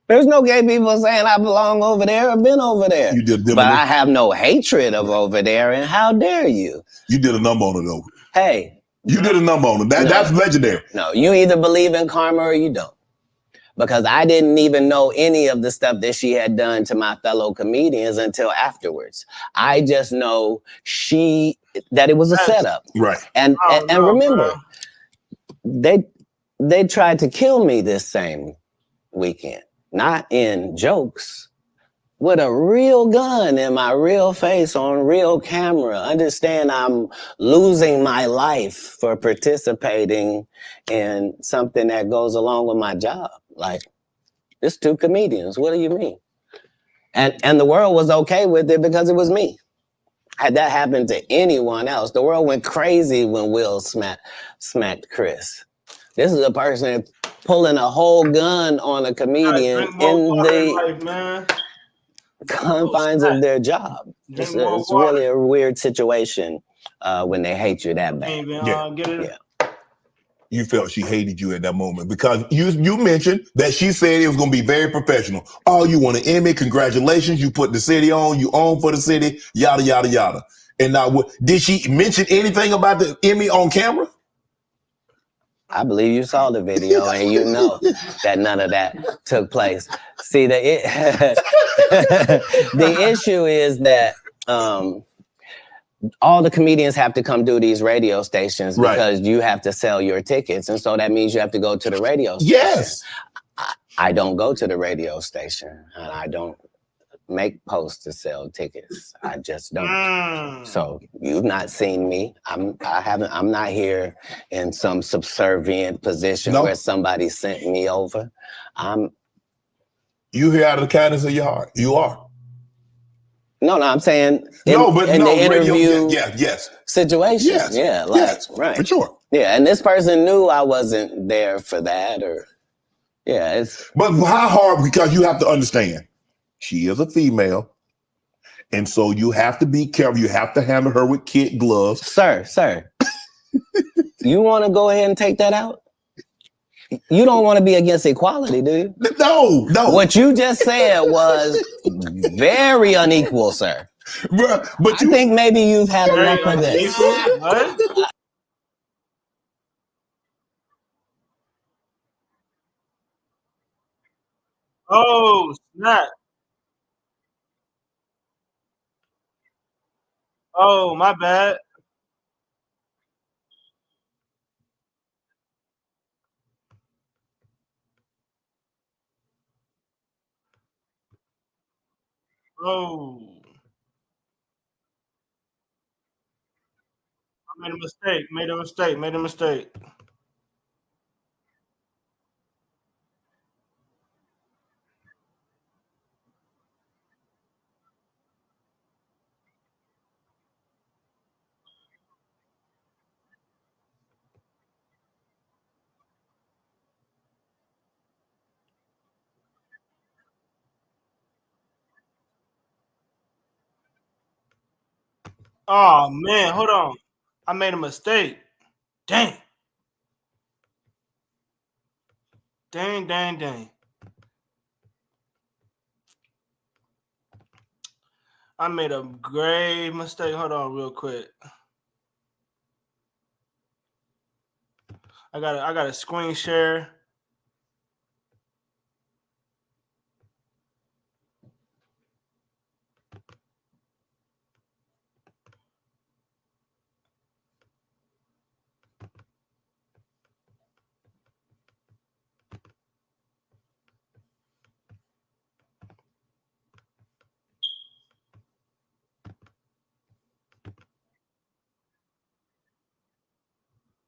There's no gay people saying I belong over there or been over there. You did, but I have no hatred of over there, and how dare you? You did a number on it, though. Hey. You did a number on it. That's legendary. No, you either believe in karma or you don't. Because I didn't even know any of the stuff that she had done to my fellow comedians until afterwards. I just know that it was a setup. Right. And remember, they tried to kill me this same weekend. Not in jokes, with a real gun in my real face on real camera. Understand I'm losing my life for participating in something that goes along with my job. Like, it's 2 comedians. What do you mean? And the world was okay with it because it was me. Had that happened to anyone else, the world went crazy when Will smacked Chris. This is a person pulling a whole gun on a comedian in the confines of their job. It's really a weird situation when they hate you that bad. Yeah. You felt she hated you at that moment because you mentioned that she said it was going to be very professional. Oh, you won an Emmy. Congratulations. You put the city on. You own for the city. Yada, yada, yada. And now, did she mention anything about the Emmy on camera? I believe you saw the video and you know that none of that took place. See, the issue is that all the comedians have to come do these radio stations because you have to sell your tickets. And so that means you have to go to the radio station. Yes. I don't go to the radio station and I don't make posts to sell tickets. I just don't. So you've not seen me. I'm not here in some subservient position where somebody sent me over. You here out of the kindness of your heart. You are. No, I'm saying in the interview situation. Yes. Yeah, right. For sure. Yeah, and this person knew I wasn't there for that, or yeah, it's. But how hard? Because you have to understand, she is a female, and so you have to be careful. You have to handle her with kid gloves. Sir, you want to go ahead and take that out? You don't want to be against equality, do you? No. What you just said was very unequal, sir. Bruh, but I think maybe you've had enough of this. What? Oh, snap. Oh, my bad. Oh, I made a mistake. Made a mistake. Oh, man. Hold on. I made a mistake. Dang. Dang. I made a grave mistake. Hold on real quick. I got a screen share.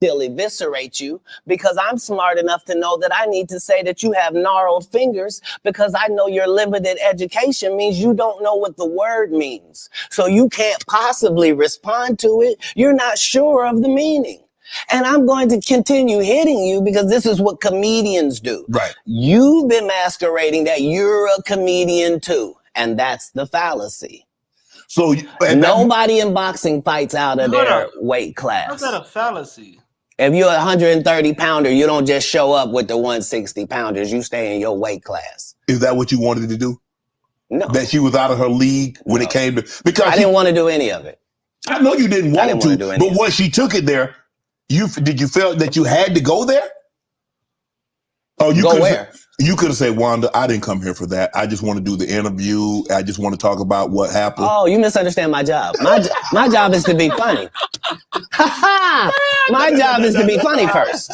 Still eviscerate you because I'm smart enough to know that I need to say that you have gnarled fingers because I know your limited education means you don't know what the word means. So you can't possibly respond to it. You're not sure of the meaning. And I'm going to continue hitting you because this is what comedians do. Right. You've been masquerading that you're a comedian too. And that's the fallacy. So nobody in boxing fights out of their weight class. How's that a fallacy? If you're a 130 pounder, you don't just show up with the 160 pounders. You stay in your weight class. Is that what you wanted to do? No. That she was out of her league when it came to, because I didn't want to do any of it. I know you didn't want to, but once she took it there, did you feel that you had to go there? Oh, you go where? You could have said, Wanda, I didn't come here for that. I just want to do the interview. I just want to talk about what happened. Oh, you misunderstand my job. My job is to be funny. My job is to be funny first.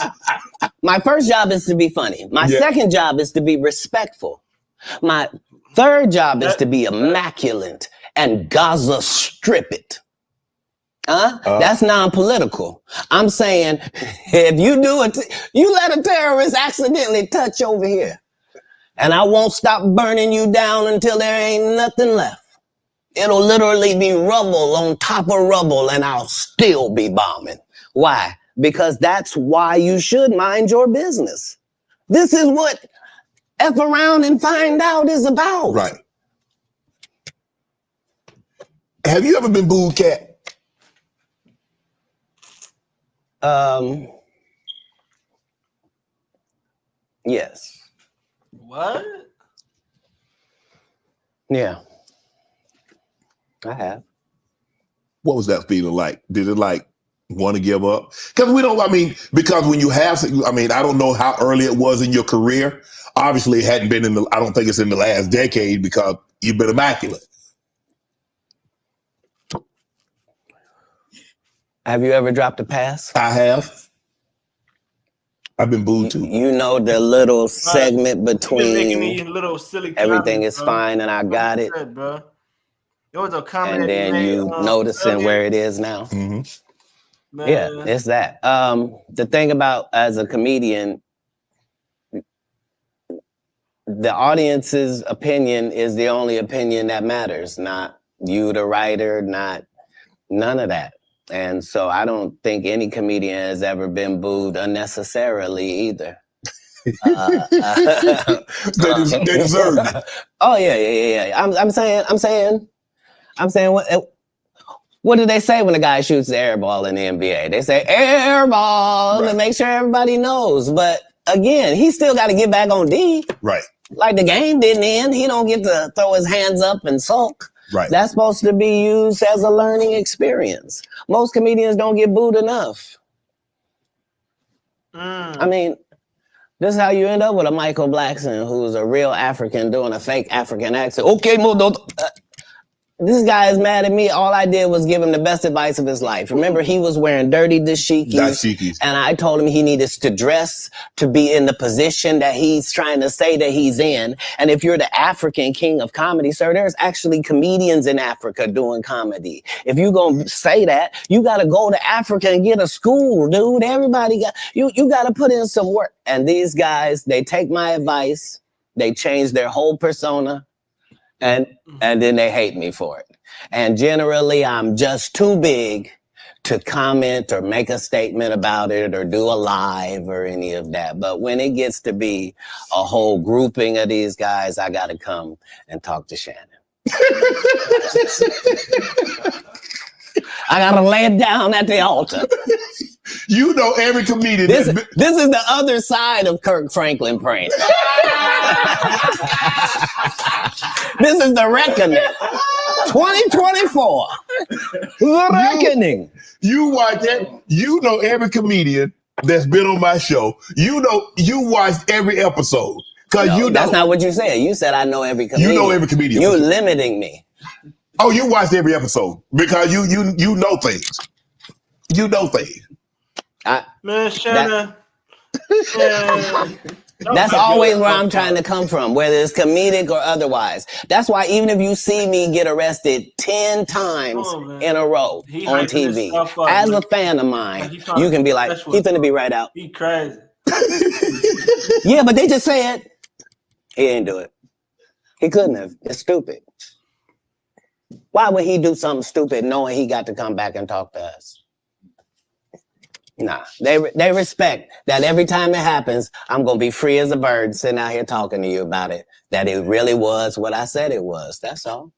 My first job is to be funny. My second job is to be respectful. My third job is to be immaculate and Gaza strip it. That's non-political. I'm saying if you do it, you let a terrorist accidentally touch over here, and I won't stop burning you down until there ain't nothing left. It'll literally be rubble on top of rubble, and I'll still be bombing. Why? Because that's why you should mind your business. This is what F around and find out is about. Right. Have you ever been booed, Cat? Yes. What? Yeah. I have. What was that feeling like? Did it like want to give up? Because because when you have, I don't know how early it was in your career. Obviously, it hadn't been I don't think it's in the last decade because you've been immaculate. Have you ever dropped a pass? I have. I've been booed too. You know the little segment between making me little silly everything is fine and I got it. Bro. There was a comment and then you noticing where it is now. Mm-hmm. Yeah, it's that. The thing about as a comedian, the audience's opinion is the only opinion that matters, not you, the writer, not none of that. And so I don't think any comedian has ever been booed unnecessarily either. They deserve it. Oh yeah. I'm saying what do they say when a guy shoots the air ball in the NBA? They say air ball to make sure everybody knows. But again, he still got to get back on D. Right. Like the game didn't end. He don't get to throw his hands up and sulk. Right. That's supposed to be used as a learning experience. Most comedians don't get booed enough. I mean, this is how you end up with a Michael Blackson who's a real African doing a fake African accent. Okay, this guy is mad at me. All I did was give him the best advice of his life. Remember, he was wearing dirty dashikis. And I told him he needed to dress to be in the position that he's trying to say that he's in. And if you're the African king of comedy, sir, there's actually comedians in Africa doing comedy. If you're going to say that, you got to go to Africa and get a school, dude. Everybody got, you got to put in some work. And these guys, they take my advice. They change their whole persona. And then they hate me for it. And generally, I'm just too big to comment or make a statement about it or do a live or any of that. But when it gets to be a whole grouping of these guys, I got to come and talk to Shannon. I got to lay it down at the altar. You know every comedian. This is the other side of Kirk Franklin praying. This is the reckoning. 2024. The reckoning. You watch that. You know every comedian that's been on my show. You watched every episode. No, that's not what you said. You said I know every comedian. You know every comedian. You're limiting me. Oh, you watched every episode because you know things. You know things. Man, Shannon. That's always where I'm trying to come from, whether it's comedic or otherwise. That's why even if you see me get arrested 10 times in a row on TV, as a fan of mine, you can be like, he finna be right out. He crazy. Yeah, but they just said he didn't do it. He couldn't have. It's stupid. Why would he do something stupid knowing he got to come back and talk to us? Nah, they respect that every time it happens, I'm going to be free as a bird sitting out here talking to you about it, that it really was what I said it was. That's all.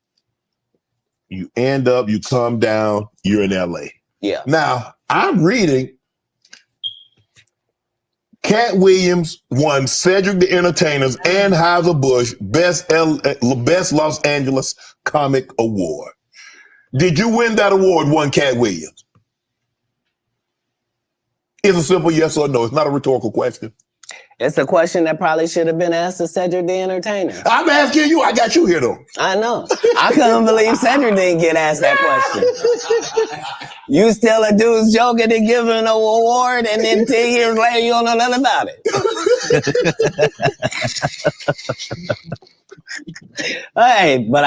You end up, you come down, you're in LA. Yeah. Now, I'm reading Katt Williams won Cedric the Entertainer's Anheuser-Busch Best Los Angeles Comic Award. Did you win that award, won Katt Williams? It's a simple yes or no. It's not a rhetorical question. It's a question that probably should have been asked to Cedric the Entertainer. I'm asking you. I got you here, though. I know. I couldn't believe Cedric didn't get asked that question. You still a dude's joking and giving an award, and then 10 years later, you don't know nothing about it. Hey, but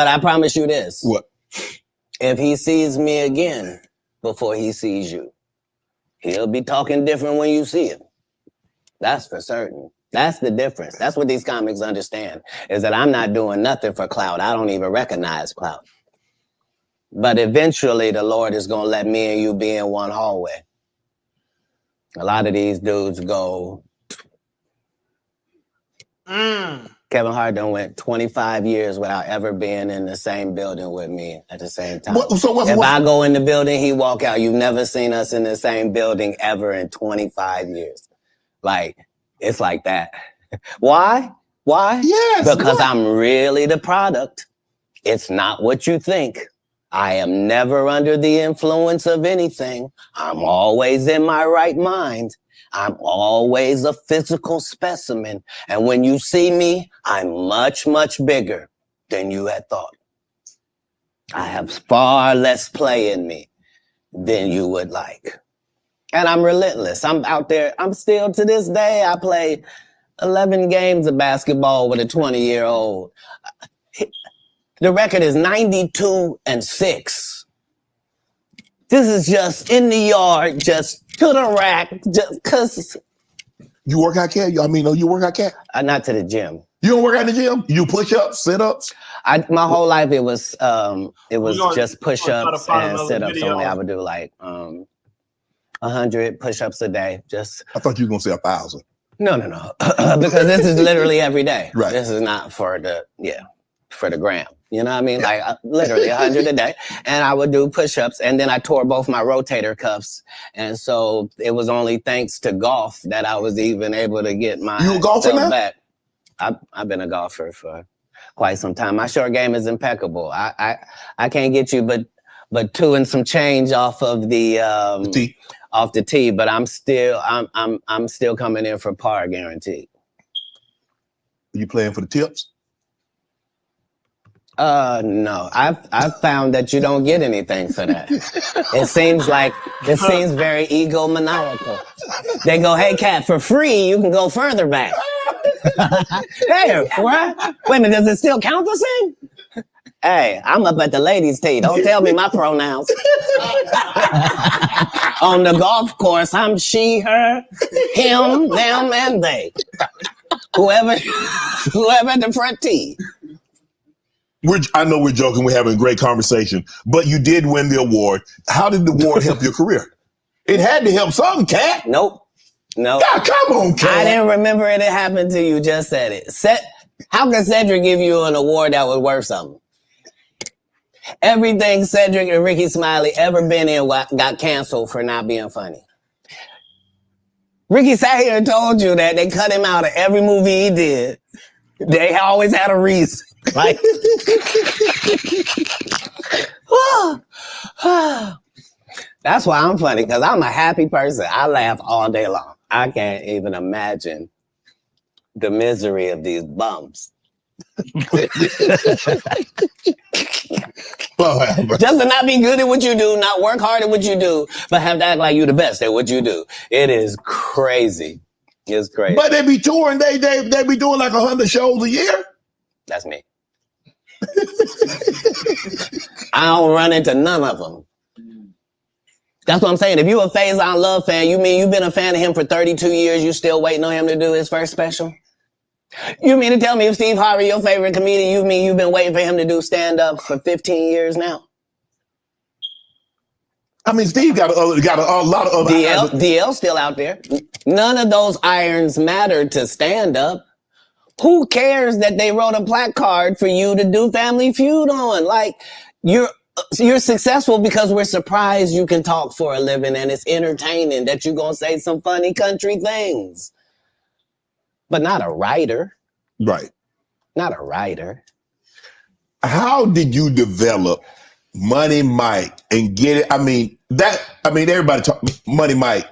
I promise you this. What? If he sees me again before he sees you, he'll be talking different when you see him. That's for certain. That's the difference. That's what these comics understand, is that I'm not doing nothing for clout. I don't even recognize clout. But eventually the Lord is going to let me and you be in one hallway. A lot of these dudes go... Kevin Hart done went 25 years without ever being in the same building with me at the same time. If I go in the building, he walk out. You've never seen us in the same building ever in 25 years. Like, it's like that. Why? Yes. Because I'm really the product. It's not what you think. I am never under the influence of anything. I'm always in my right mind. I'm always a physical specimen. And when you see me, I'm much, much bigger than you had thought. I have far less play in me than you would like. And I'm relentless. I'm out there. I'm still, to this day, I play 11 games of basketball with a 20-year-old. The record is 92-6. This is just in the yard, just to the rack, just cause. You work out, Cat? You work out, Cat? Not to the gym. You don't work out in the gym? You do push-ups, sit-ups? My whole life it was gonna- just push-ups find and another sit-ups video. only. I would do like 100 push-ups a day. Just I thought you were gonna say 1,000. no, because this is literally every day. Right. This is not for the gram. You know what I mean? Like literally 100 a day. And I would do push-ups, and then I tore both my rotator cuffs. And so it was only thanks to golf that I was even able to get my You a golfer now? back. I've been a golfer for quite some time. My short game is impeccable. I can't get you but 2 and some change off of the tee. Off the tee, but I'm still coming in for par guaranteed. You playing for the tips? No. I've found that you don't get anything for that. It seems very egomaniacal. They go, hey, Cat, for free, you can go further back. Hey, what? Wait a minute, does it still count the same? Hey, I'm up at the ladies' tee. Don't tell me my pronouns. On the golf course, I'm she, her, him, them, and they. Whoever at the front tee. I know we're joking. We're having a great conversation, but you did win the award. How did the award help your career? It had to help some, Cat. Nope. God, come on, Cat. I didn't remember it happened to you. Just said it. How can Cedric give you an award that was worth something? Everything Cedric and Ricky Smiley ever been in got canceled for not being funny. Ricky sat here and told you that they cut him out of every movie he did. They always had a reason. Like, that's why I'm funny, because I'm a happy person. I laugh all day long. I can't even imagine the misery of these bums. Just to not be good at what you do, not work hard at what you do, but have to act like you the best at what you do. It is crazy. It's crazy. But they be touring, they be doing like 100 shows a year. That's me. I don't run into none of them. That's what I'm saying. If you a Faison Love fan, you mean you've been a fan of him for 32 years, you still waiting on him to do his first special? You mean to tell me if Steve Harvey, your favorite comedian, you mean you've been waiting for him to do stand-up for 15 years now? I mean, Steve got a lot of other DL's still out there. None of those irons matter to stand-up. Who cares that they wrote a placard for you to do Family Feud on? Like, you're successful because we're surprised you can talk for a living and it's entertaining that you're going to say some funny country things. But not a writer. Right. Not a writer. How did you develop Money Mike and get it? Everybody talk Money Mike.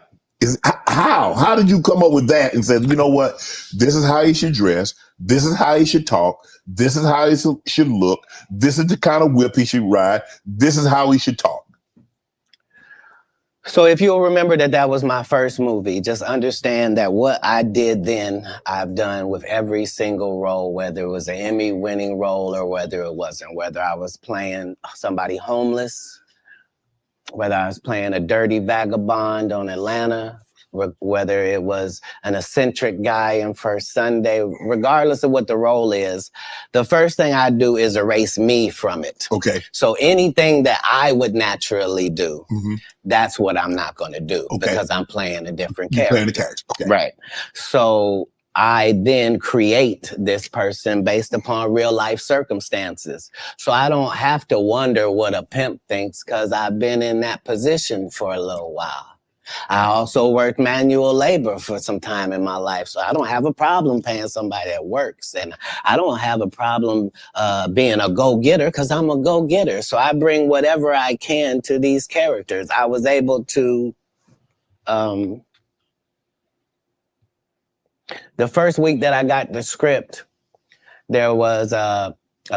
How did you come up with that and said, you know what? This is how he should dress. This is how he should talk. This is how he should look. This is the kind of whip he should ride. This is how he should talk. So if you'll remember that was my first movie, just understand that what I did then, I've done with every single role, whether it was an Emmy-winning role or whether it wasn't, whether I was playing somebody homeless, whether I was playing a dirty vagabond on Atlanta, whether it was an eccentric guy in First Sunday, regardless of what the role is, the first thing I do is erase me from it. Okay. So anything that I would naturally do, that's what I'm not going to do because I'm playing a different character. Playing the character. Okay. Right. So I then create this person based upon real life circumstances. So I don't have to wonder what a pimp thinks because I've been in that position for a little while. I also worked manual labor for some time in my life, so I don't have a problem paying somebody that works. And I don't have a problem being a go-getter because I'm a go-getter. So I bring whatever I can to these characters. I was able to... the first week that I got the script, there was a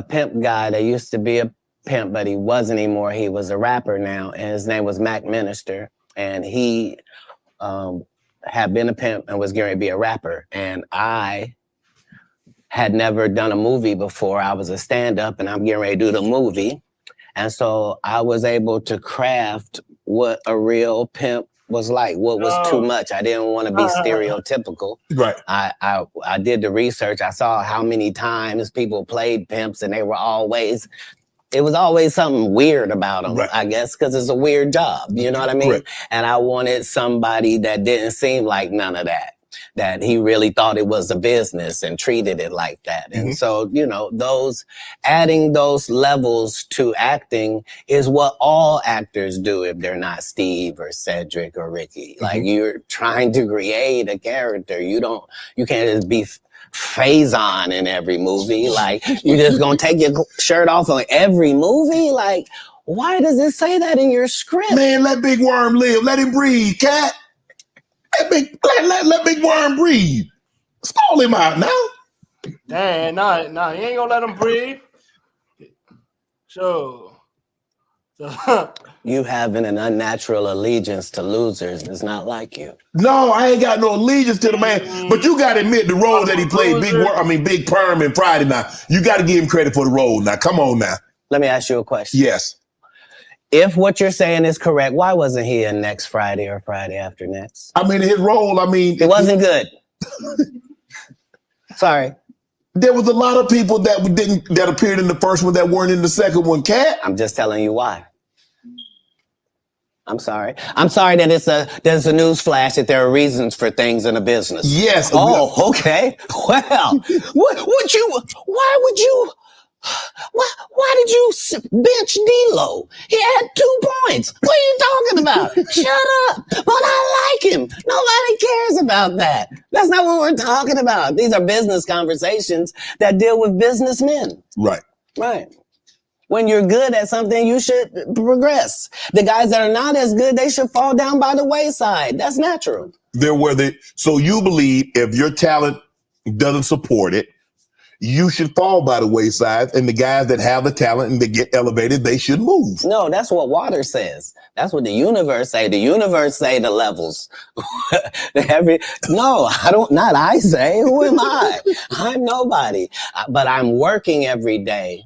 pimp guy that used to be a pimp, but he wasn't anymore. He was a rapper now, and his name was Mac Minister. And he had been a pimp and was going to be a rapper. And I had never done a movie before. I was a stand-up, and I'm getting ready to do the movie. And so I was able to craft what a real pimp was like? What was too much? I didn't want to be stereotypical. Right. I did the research. I saw how many times people played pimps, and it was always something weird about them, Right. I guess, because it's a weird job. You know what I mean? Correct. And I wanted somebody that didn't seem like none of that he really thought it was a business and treated it like that. Mm-hmm. And so, adding those levels to acting is what all actors do if they're not Steve or Cedric or Ricky. Mm-hmm. Like, you're trying to create a character. You can't just be Faison in every movie. Like, you're just gonna take your shirt off on every movie? Like, why does it say that in your script? Man, let Big Worm live. Let him breathe, cat. Let Big Worm breathe. Stall him out now. Dang, no, you ain't gonna let him breathe. Sure. You having an unnatural allegiance to losers is not like you. No, I ain't got no allegiance to the man. But you gotta admit the role that he played, Big Perm in Friday now. You gotta give him credit for the role now. Come on now. Let me ask you a question. Yes. If what you're saying is correct, why wasn't he in next Friday or Friday after next? I mean, his role, it wasn't good. Sorry. There was a lot of people that appeared in the first one that weren't in the second one, Cat. I'm just telling you why. I'm sorry. I'm sorry that there's a news flash that there are reasons for things in a business. Yes. Oh, okay. Well, why did you bench D-Lo? He had 2 points. What are you talking about? Shut up. But I like him. Nobody cares about that. That's not what we're talking about. These are business conversations that deal with businessmen. Right. Right. When you're good at something, you should progress. The guys that are not as good, they should fall down by the wayside. That's natural. So you believe if your talent doesn't support it, you should fall by the wayside, and the guys that have the talent and they get elevated, they should move. No, that's what water says. That's what the universe say. The universe say the levels. No, not I say. Who am I? I'm nobody. But I'm working every day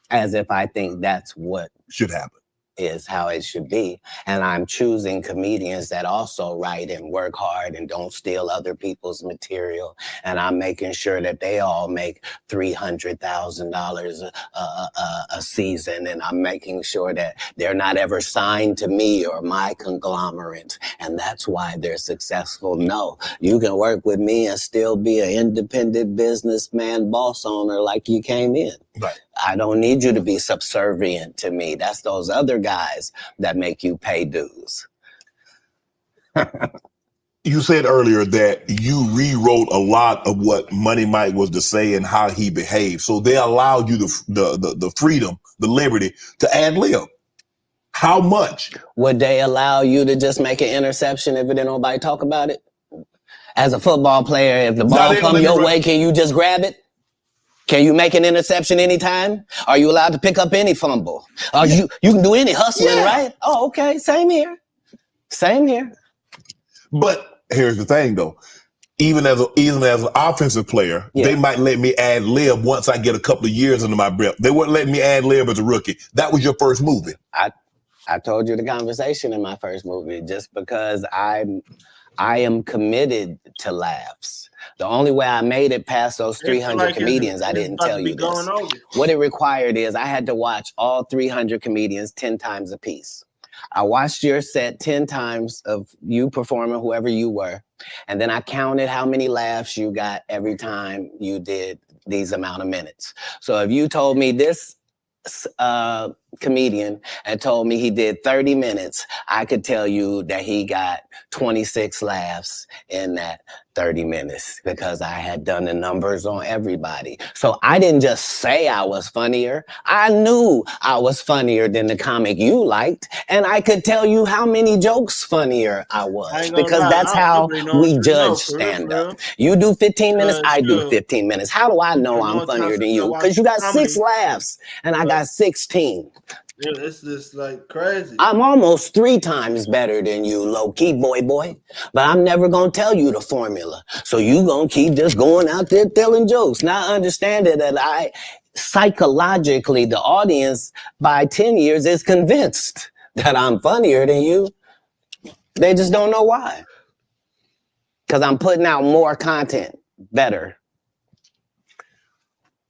as if I think that's what should happen. Is how it should be. And I'm choosing comedians that also write and work hard and don't steal other people's material. And I'm making sure that they all make $300,000 a season. And I'm making sure that they're not ever signed to me or my conglomerate. And that's why they're successful. No, you can work with me and still be an independent businessman, boss owner like you came in. Right. I don't need you to be subservient to me. That's those other guys that make you pay dues. You said earlier that you rewrote a lot of what Money Mike was to say and how he behaved. So they allowed you the freedom, the liberty to ad lib. How much? Would they allow you to just make an interception if it didn't nobody talk about it? As a football player, if the ball comes your way, can you just grab it? Can you make an interception anytime? Are you allowed to pick up any fumble? You can do any hustling, right? Oh, okay. Same here. But here's the thing, though. Even as an offensive player, they might let me ad lib once I get a couple of years under my belt. They wouldn't let me ad lib as a rookie. That was your first movie. I told you the conversation in my first movie, just because I am committed to laughs. The only way I made it past those 300 comedians, I didn't tell you this. What it required is I had to watch all 300 comedians 10 times a piece. I watched your set 10 times of you performing, whoever you were. And then I counted how many laughs you got every time you did these amount of minutes. So if you told me this comedian and told me he did 30 minutes, I could tell you that he got 26 laughs in that 30 minutes because I had done the numbers on everybody. So I didn't just say I was funnier. I knew I was funnier than the comic you liked. And I could tell you how many jokes funnier I was because that's how we judge stand-up. You do 15 minutes, I do 15 minutes. How do I know I'm funnier than you? Because you got 6 laughs and I got 16. Yeah, it's just like crazy. I'm almost 3 times better than you, low-key boy. But I'm never going to tell you the formula. So you going to keep just going out there telling jokes. Now understanding that psychologically, the audience by 10 years is convinced that I'm funnier than you. They just don't know why. Because I'm putting out more content, better.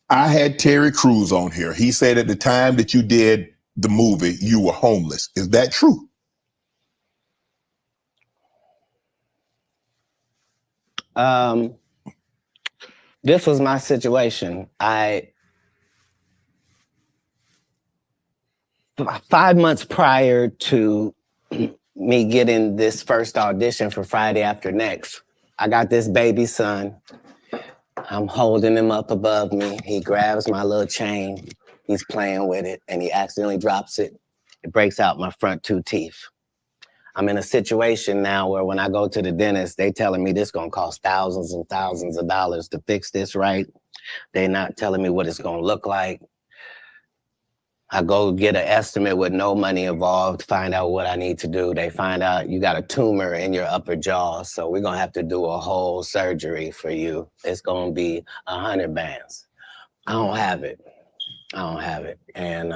I had Terry Crews on here. He said at the time that you did the movie, you were homeless. Is that true? This was my situation. 5 months prior to me getting this first audition for Friday After Next, I got this baby son. I'm holding him up above me. He grabs my little chain. He's playing with it, and he accidentally drops it. It breaks out my front 2 teeth. I'm in a situation now where when I go to the dentist, they telling me this gonna cost thousands and thousands of dollars to fix this right. They not telling me what it's gonna look like. I go get an estimate with no money involved, find out what I need to do. They find out you got a tumor in your upper jaw, so we're gonna have to do a whole surgery for you. It's gonna be 100 bands. I don't have it. And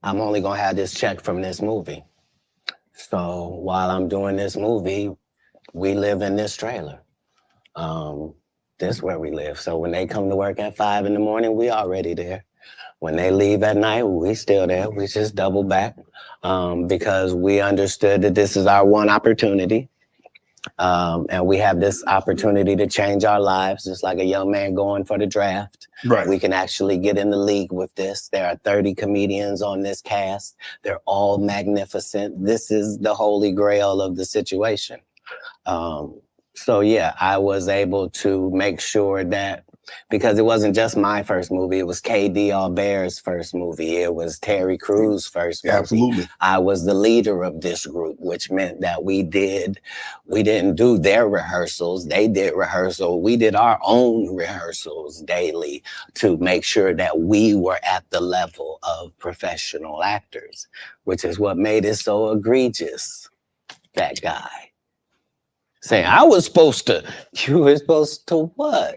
I'm only gonna have this check from this movie. So while I'm doing this movie, we live in this trailer. This is where we live. So when they come to work at 5 a.m, we already there. When they leave at night, we still there. We just double back because we understood that this is our one opportunity. And we have this opportunity to change our lives, just like a young man going for the draft. Right. We can actually get in the league with this. There are 30 comedians on this cast. They're all magnificent. This is the holy grail of the situation. So yeah, I was able to make sure that, because it wasn't just my first movie, it was KD Albert's first movie. It was Terry Crews' first movie. Absolutely. I was the leader of this group, which meant that we didn't do their rehearsals. They did rehearsal. We did our own rehearsals daily to make sure that we were at the level of professional actors, which is what made it so egregious. That guy saying, you were supposed to what?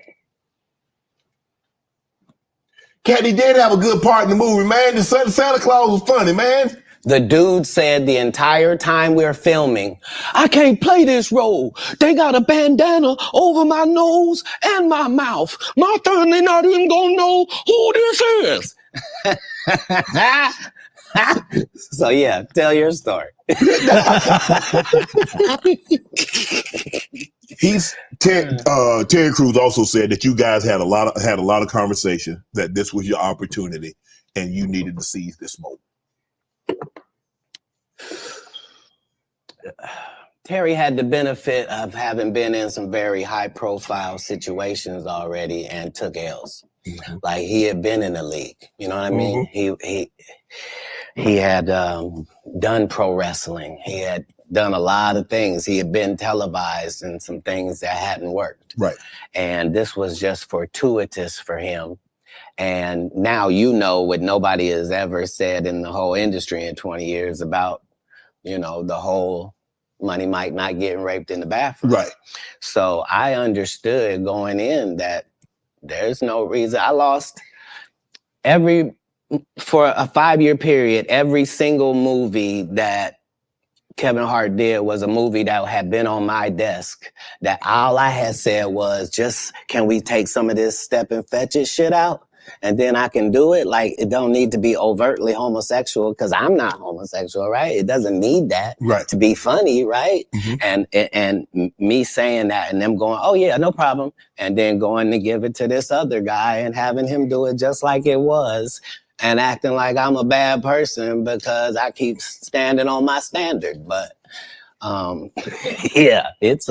Katt did have a good part in the movie, man. The Santa Claus was funny, man. The dude said the entire time we're filming, I can't play this role. They got a bandana over my nose and my mouth. My family not even gonna know who this is. So yeah, tell your story. Terry Crews also said that you guys had a lot of conversation, that this was your opportunity and you needed to seize this moment. Terry had the benefit of having been in some very high profile situations already and took L's. Mm-hmm. Like he had been in the league, you know what I mean? Mm-hmm. He had done pro wrestling. He had done a lot of things. He had been televised and some things that hadn't worked. Right. And this was just fortuitous for him. And now you know what nobody has ever said in the whole industry in 20 years about, you know, the whole Money Mike not getting raped in the bathroom. Right. So I understood going in that there's no reason. I lost for a 5-year period, every single movie that Kevin Hart did was a movie that had been on my desk, that all I had said was, just, can we take some of this step and fetch it shit out? And then I can do it. Like, it don't need to be overtly homosexual, because I'm not homosexual, right? It doesn't need that to be funny, right? Mm-hmm. And me saying that and them going, oh yeah, no problem. And then going to give it to this other guy and having him do it just like it was, and acting like I'm a bad person because I keep standing on my standard. But yeah, it's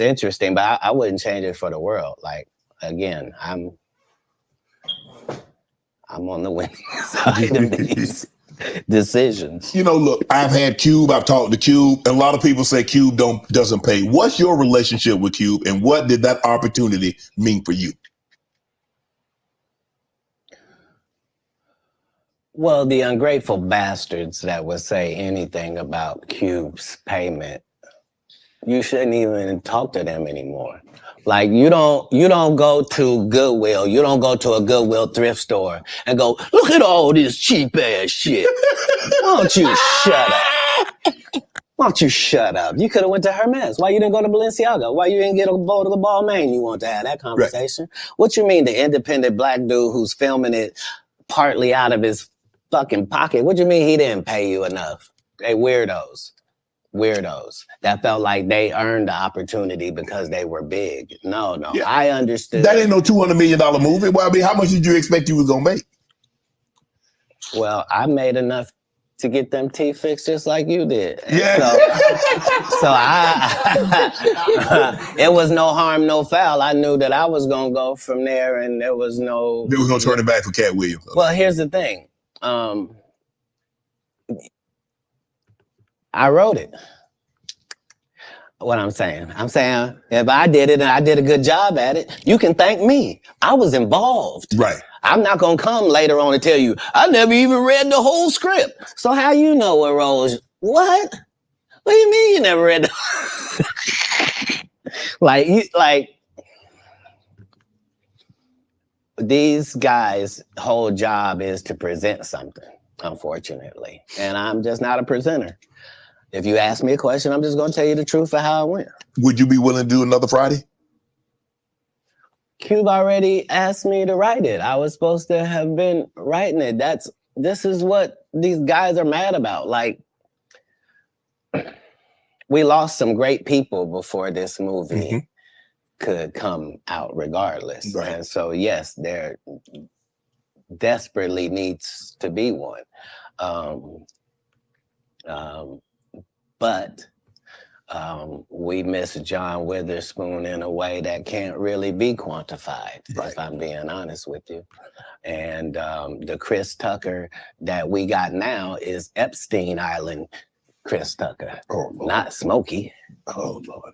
interesting, but I wouldn't change it for the world. Like, again, I'm on the winning side of these decisions. You know, look, I've had Cube, I've talked to Cube, and a lot of people say Cube doesn't pay. What's your relationship with Cube, and what did that opportunity mean for you? Well, the ungrateful bastards that would say anything about Cube's payment, you shouldn't even talk to them anymore. Like, you don't go to Goodwill. You don't go to a Goodwill thrift store and go, look at all this cheap ass shit. don't you shut up? Why don't you shut up? You could have went to Hermes. Why you didn't go to Balenciaga? Why you didn't get a bowl to the Balmain? You want to have that conversation? Right. What you mean, the independent black dude who's filming it partly out of his fucking pocket? What you mean he didn't pay you enough? They weirdos. Weirdos that felt like they earned the opportunity because they were big. No, yeah. I understood. That ain't no $200 million movie. Well, I mean, how much did you expect you was gonna make? Well, I made enough to get them teeth fixed just like you did. Yeah. So I it was no harm, no foul. I knew that I was gonna go from there, and there was no turning back for Katt Williams. Well, here's the thing. I wrote it. What I'm saying if I did it and I did a good job at it, you can thank me. I was involved. Right. I'm not gonna come later on and tell you I never even read the whole script. So how you know what roles? What? What do you mean you never read like these guys' whole job is to present something, unfortunately, and I'm just not a presenter. If you ask me a question, I'm just going to tell you the truth of how it went. Would you be willing to do another Friday? Cube already asked me to write it. I was supposed to have been writing it. This is what these guys are mad about. Like, we lost some great people before this movie could come out regardless. Right. And so, yes, there desperately needs to be one. But we miss John Witherspoon in a way that can't really be quantified, if I'm being honest with you. And the Chris Tucker that we got now is Epstein Island Chris Tucker, not Smokey. Oh, Lord.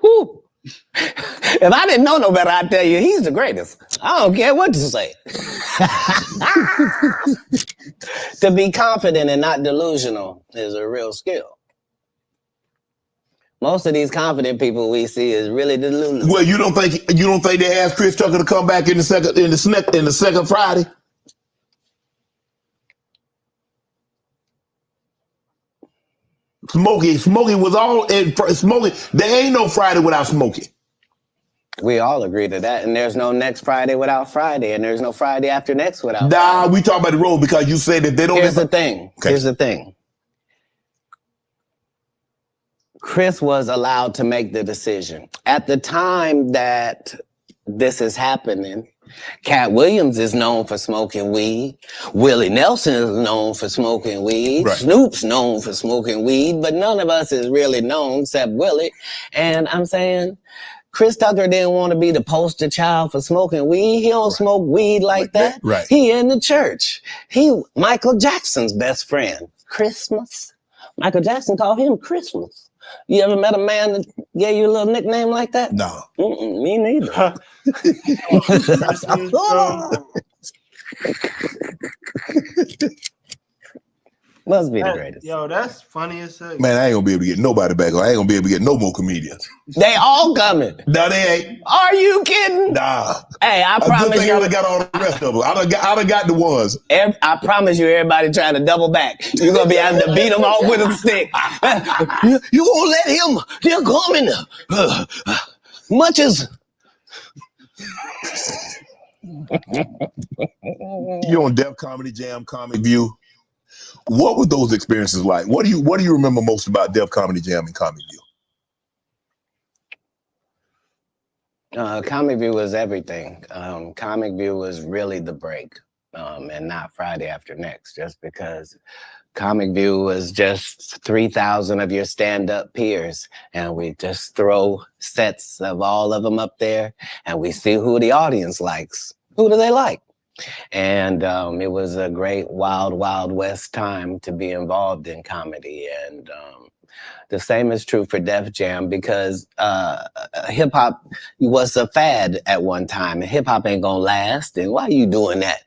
Whew. If I didn't know no better, I'd tell you he's the greatest. I don't care what you say. To be confident and not delusional is a real skill. Most of these confident people we see is really delusional. Well, you don't think they asked Chris Tucker to come back in the second Friday? Smokey was all in Smokey. There ain't no Friday without Smokey. We all agree to that, and there's no next Friday without Friday, and there's no Friday after next without Friday. We talk about the road because you said that they don't. Here's the thing. Okay. Here's the thing. Chris was allowed to make the decision. At the time that this is happening, Katt Williams is known for smoking weed. Willie Nelson is known for smoking weed. Right. Snoop's known for smoking weed, but none of us is really known except Willie. And I'm saying, Chris Tucker didn't want to be the poster child for smoking weed. He don't smoke weed like that. Right. He in the church. He Michael Jackson's best friend. Christmas. Michael Jackson called him Christmas. You ever met a man that gave you a little nickname like that? No. Me neither. Must be the greatest. Yo, that's funny as heck. Man, I ain't gonna be able to get nobody back. I ain't gonna be able to get no more comedians. They all coming. No, they ain't. Are you kidding? Nah. Hey, I promise you. I done got all the rest of them. I done got the ones. I promise you, everybody trying to double back. You're gonna be having to beat them off with a stick. You won't let him. They're coming. Much as. You on Def Comedy Jam, Comic View. What were those experiences like? What do you remember most about Def Comedy Jam and Comic View? Comic View was everything. Comic View was really the break, and not Friday After Next, just because Comic View was just 3,000 of your stand-up peers, and we just throw sets of all of them up there, and we see who the audience likes. Who do they like? And it was a great wild, wild west time to be involved in comedy. And the same is true for Def Jam, because hip hop was a fad at one time, and hip hop ain't gonna last. And why are you doing that?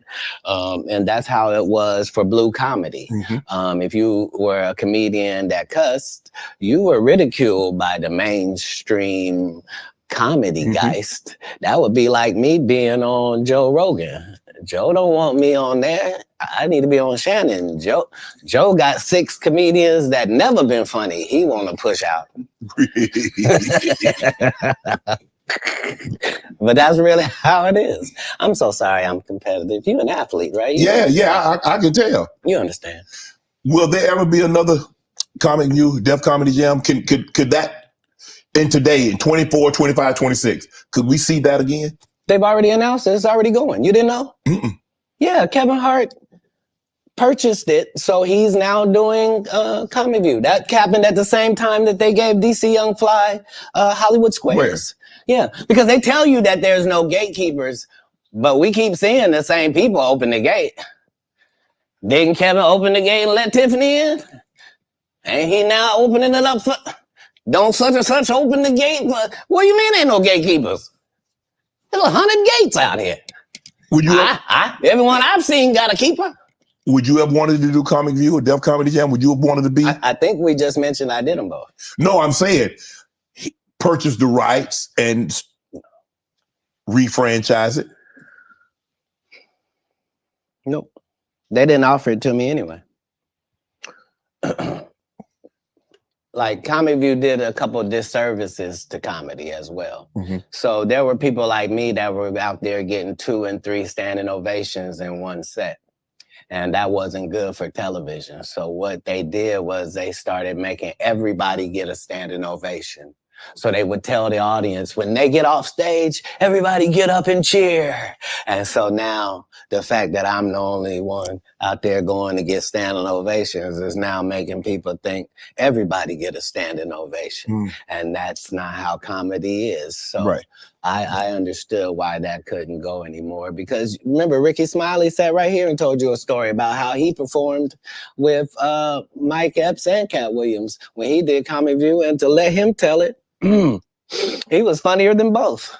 And that's how it was for blue comedy. Mm-hmm. If you were a comedian that cussed, you were ridiculed by the mainstream comedy geist. That would be like me being on Joe Rogan. Joe don't want me on there. I need to be on Shannon. Joe got 6 comedians that never been funny. He want to push out. But that's really how it is. I'm so sorry I'm competitive. You're an athlete, right? I can tell. You understand. Will there ever be another Comic View Def Comedy Jam? Could that, in today, in 24, 25, 26, could we see that again? They've already announced it. It's already going. You didn't know? Mm-mm. Yeah, Kevin Hart purchased it, so he's now doing Comic View. That happened at the same time that they gave DC Young Fly Hollywood Squares. Yeah, because they tell you that there's no gatekeepers, but we keep seeing the same people open the gate. Didn't Kevin open the gate and let Tiffany in? Ain't he now opening it up for... Don't such and such open the gate? What do you mean ain't no gatekeepers? There's 100 gates out here. Would you? Everyone I've seen got a keeper. Would you have wanted to do Comic View or Def Comedy Jam? Would you have wanted to be? I think we just mentioned I did them both. No, I'm saying he purchased the rights and refranchise it. Nope. They didn't offer it to me anyway. Like Comic View did a couple of disservices to comedy as well. Mm-hmm. So there were people like me that were out there getting 2 and 3 standing ovations in one set. And that wasn't good for television. So what they did was they started making everybody get a standing ovation. So they would tell the audience, when they get off stage, everybody get up and cheer. And so now the fact that I'm the only one out there going to get standing ovations is now making people think everybody get a standing ovation. And that's not how comedy is. So I understood why that couldn't go anymore, because remember Ricky Smiley sat right here and told you a story about how he performed with Mike Epps and Cat Williams when he did Comic View, and to let him tell it, he was funnier than both.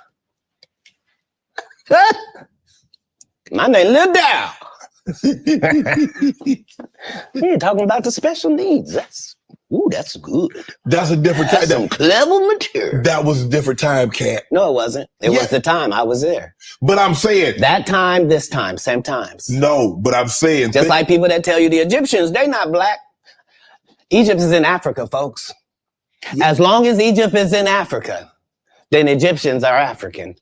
My name Lil Dow. You're talking about the special needs. That's good. That's a different time. Some clever material. That was a different time, Cat. No, it wasn't. It was the time I was there. But I'm saying that time, this time, same times. No, but I'm saying just like people that tell you the Egyptians, they not black. Egypt is in Africa, folks. As long as Egypt is in Africa, then Egyptians are African.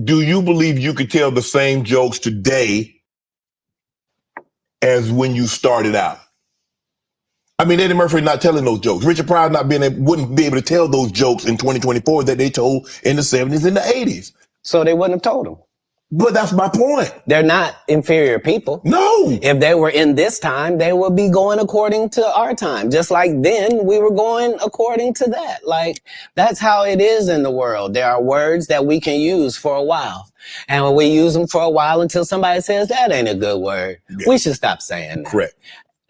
Do you believe you could tell the same jokes today as when you started out? I mean, Eddie Murphy not telling those jokes. Richard Pryor wouldn't be able to tell those jokes in 2024 that they told in the 70s and the 80s. So they wouldn't have told them. But that's my point. They're not inferior people. No. If they were in this time, they would be going according to our time. Just like then we were going according to that. Like, that's how it is in the world. There are words that we can use for a while. And when we use them for a while until somebody says that ain't a good word, we should stop saying that. Correct.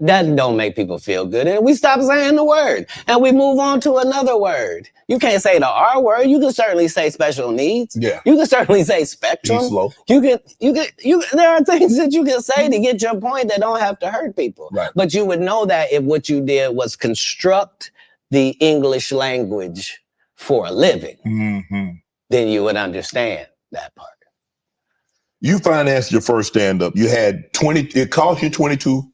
That don't make people feel good. And we stop saying the word and we move on to another word. You can't say the R word. You can certainly say special needs. Yeah. You can certainly say spectrum. Be slow. There are things that you can say to get your point that don't have to hurt people. Right. But you would know that if what you did was construct the English language for a living, then you would understand that part. You financed your first stand-up. You had it cost you $22,000.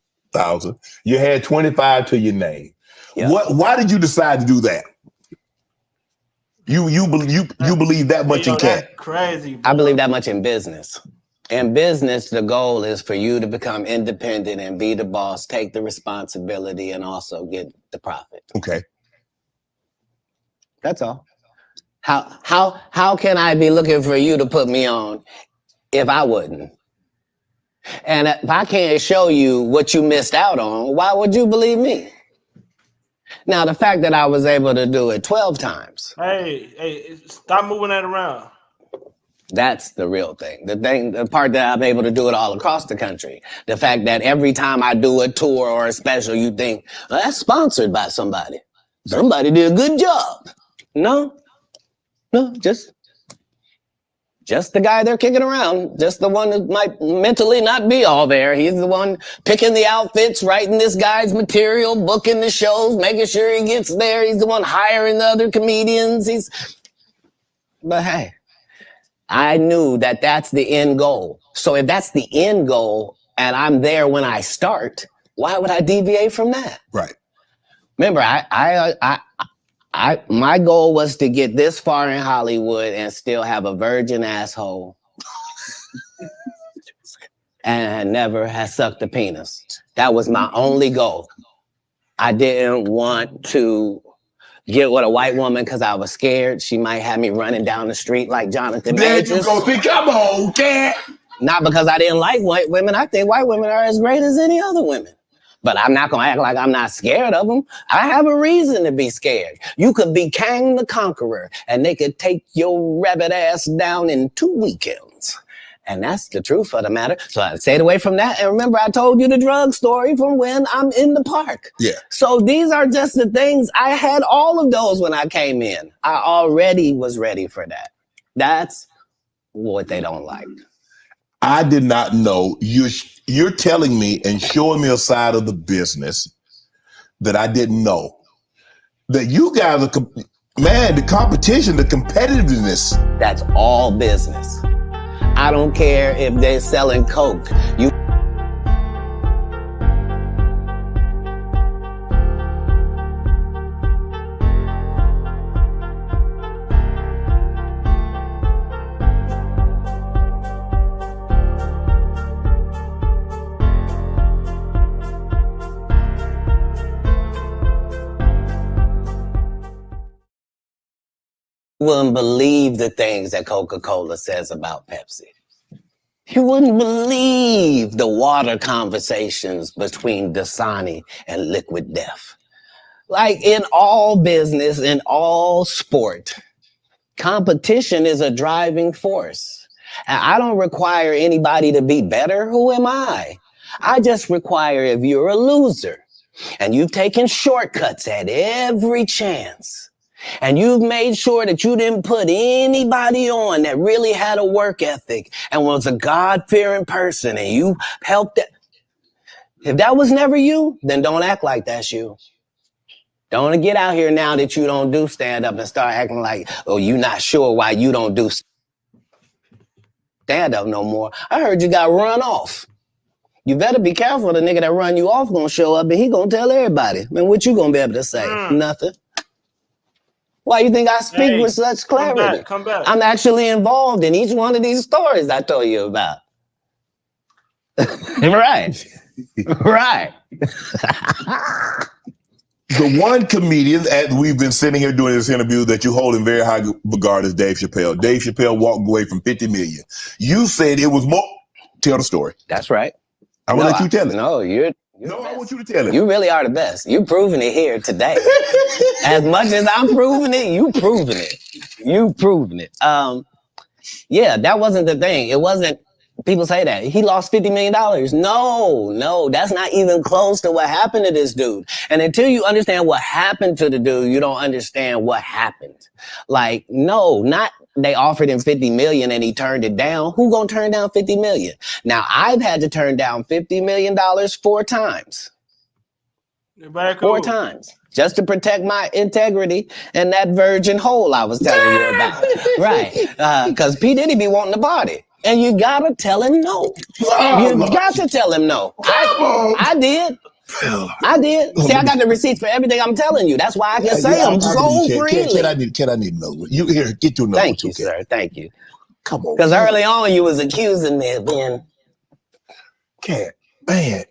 You had 25 to your name. Yeah. Why did you decide to do that? You believe that much in Cat? Crazy, bro. I believe that much in business. In business, the goal is for you to become independent and be the boss, take the responsibility, and also get the profit. Okay. That's all. How can I be looking for you to put me on if I wouldn't? And if I can't show you what you missed out on, why would you believe me? Now, the fact that I was able to do it 12 times. Hey, stop moving that around. That's the real thing. The part that I'm able to do it all across the country. The fact that every time I do a tour or a special, you think, well, that's sponsored by somebody. Somebody did a good job. No, just the guy they're kicking around, just the one that might mentally not be all there. He's the one picking the outfits, writing this guy's material, booking the shows, making sure he gets there. He's the one hiring the other comedians. But hey, I knew that that's the end goal. So if that's the end goal and I'm there when I start, why would I deviate from that? Right. Remember, my goal was to get this far in Hollywood and still have a virgin asshole and never have sucked a penis. That was my only goal. I didn't want to get with a white woman because I was scared she might have me running down the street like Jonathan There Majors. you go. See, come on, cat. Not because I didn't like white women. I think white women are as great as any other women. But I'm not going to act like I'm not scared of them. I have a reason to be scared. You could be Kang the Conqueror, and they could take your rabbit ass down in 2 weekends. And that's the truth of the matter. So I stayed away from that. And remember, I told you the drug story from when I'm in the park. Yeah. So these are just the things. I had all of those when I came in. I already was ready for that. That's what they don't like. I did not know. You're telling me and showing me a side of the business that I didn't know. That you guys are, man, the competition, the competitiveness. That's all business. I don't care if they're selling coke. You wouldn't believe the things that Coca-Cola says about Pepsi. You wouldn't believe the water conversations between Dasani and Liquid Death. Like in all business, in all sport, competition is a driving force. And I don't require anybody to be better. Who am I? I just require if you're a loser and you've taken shortcuts at every chance, and you've made sure that you didn't put anybody on that really had a work ethic and was a God-fearing person, and you helped that. If that was never you, then don't act like that's you. Don't get out here now that you don't do stand-up and start acting like, oh, you're not sure why you don't do stand-up no more. I heard you got run off. You better be careful. The nigga that run you off gonna show up and he gonna tell everybody. Man, what you gonna be able to say? Nothing. Why you think I speak with such clarity? Come back. I'm actually involved in each one of these stories I told you about. Right. Right. The one comedian, as we've been sitting here doing this interview, that you hold in very high regard is Dave Chappelle. Dave Chappelle walked away from 50 million. You said it was more. Tell the story. That's right. I will let you tell it. No, I want you to tell it. You really are the best. You're proving it here today. As much as I'm proving it, you proving it. You proving it. Yeah, that wasn't the thing. It wasn't, people say that. He lost $50 million. No, that's not even close to what happened to this dude. And until you understand what happened to the dude, you don't understand what happened. Like, no, not they offered him 50 million and he turned it down. Who gonna turn down 50 million? Now, I've had to turn down $50 million 4 times. Cool. 4 times. Just to protect my integrity and that virgin hole I was telling you about. Right. Because P. Diddy be wanting to party. And you gotta tell him no. You got to tell him no. I did. I did. See, I got the receipts for everything I'm telling you. That's why I can say them so freely. Can I need another one? You here, get your number. Thank you, sir. Thank you. Come on. Because early on you was accusing me of being. Cat, man.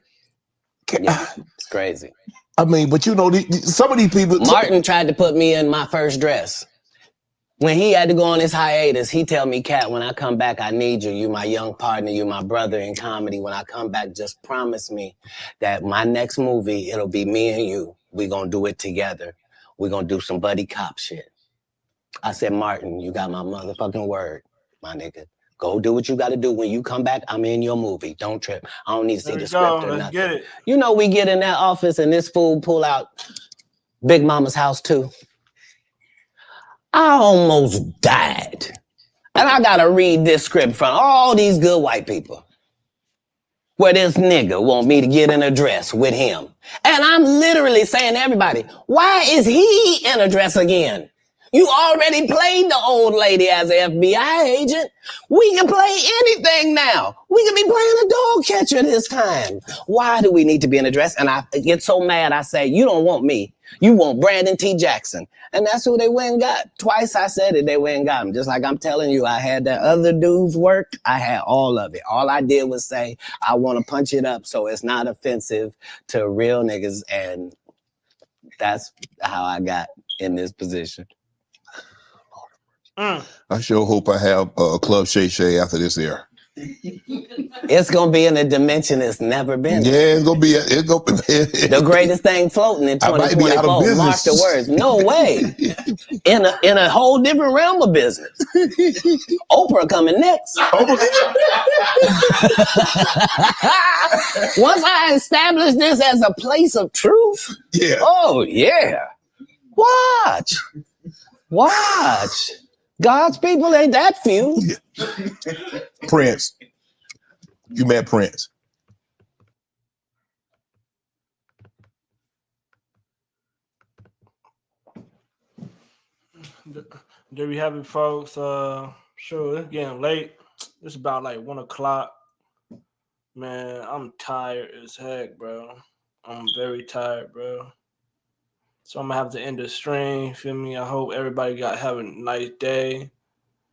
Yeah, it's crazy. I mean, but you know, some of these people. Martin tried to put me in my first dress. When he had to go on his hiatus, he tell me, Cat, when I come back, I need you. You my young partner. You my brother in comedy. When I come back, just promise me that my next movie, it'll be me and you. We gonna do it together. We gonna do some buddy cop shit. I said, Martin, you got my motherfucking word, my nigga. Go do what you got to do. When you come back, I'm in your movie. Don't trip. I don't need to see the script or Let's nothing. get it. You know, we get in that office and this fool pull out Big Mama's House 2. I almost died. And I got to read this script from all these good white people. Where this nigga want me to get in a dress with him. And I'm literally saying to everybody, why is he in a dress again? You already played the old lady as an FBI agent. We can play anything now. We can be playing a dog catcher this time. Why do we need to be in a dress? And I get so mad, I say, you don't want me. You want Brandon T. Jackson. And that's who they went and got. Twice I said it, they went and got him. Just like I'm telling you, I had that other dude's work. I had all of it. All I did was say, I want to punch it up so it's not offensive to real niggas. And that's how I got in this position. I sure hope I have a Club Shay Shay after this air. It's gonna be in a dimension it's never been. Yeah, it's gonna be. The greatest thing floating in 2024. Mark the words. No way. In a whole different realm of business. Oprah coming next. Once I establish this as a place of truth. Yeah. Oh yeah. Watch. God's people ain't that few. Prince. You met Prince. There we have it, folks. Sure, it's getting late. It's about like 1 o'clock. Man, I'm tired as heck, bro. I'm very tired, bro. So I'm gonna have to end the stream. Feel me? I hope everybody have a nice day.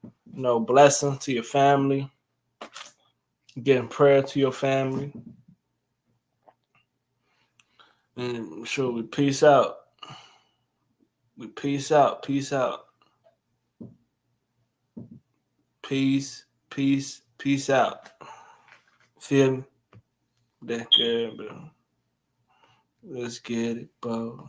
You know, blessing to your family. Getting prayer to your family. And sure, we peace out. We peace out. Peace out. Peace out. Feel me? That's good, bro. Let's get it, bro.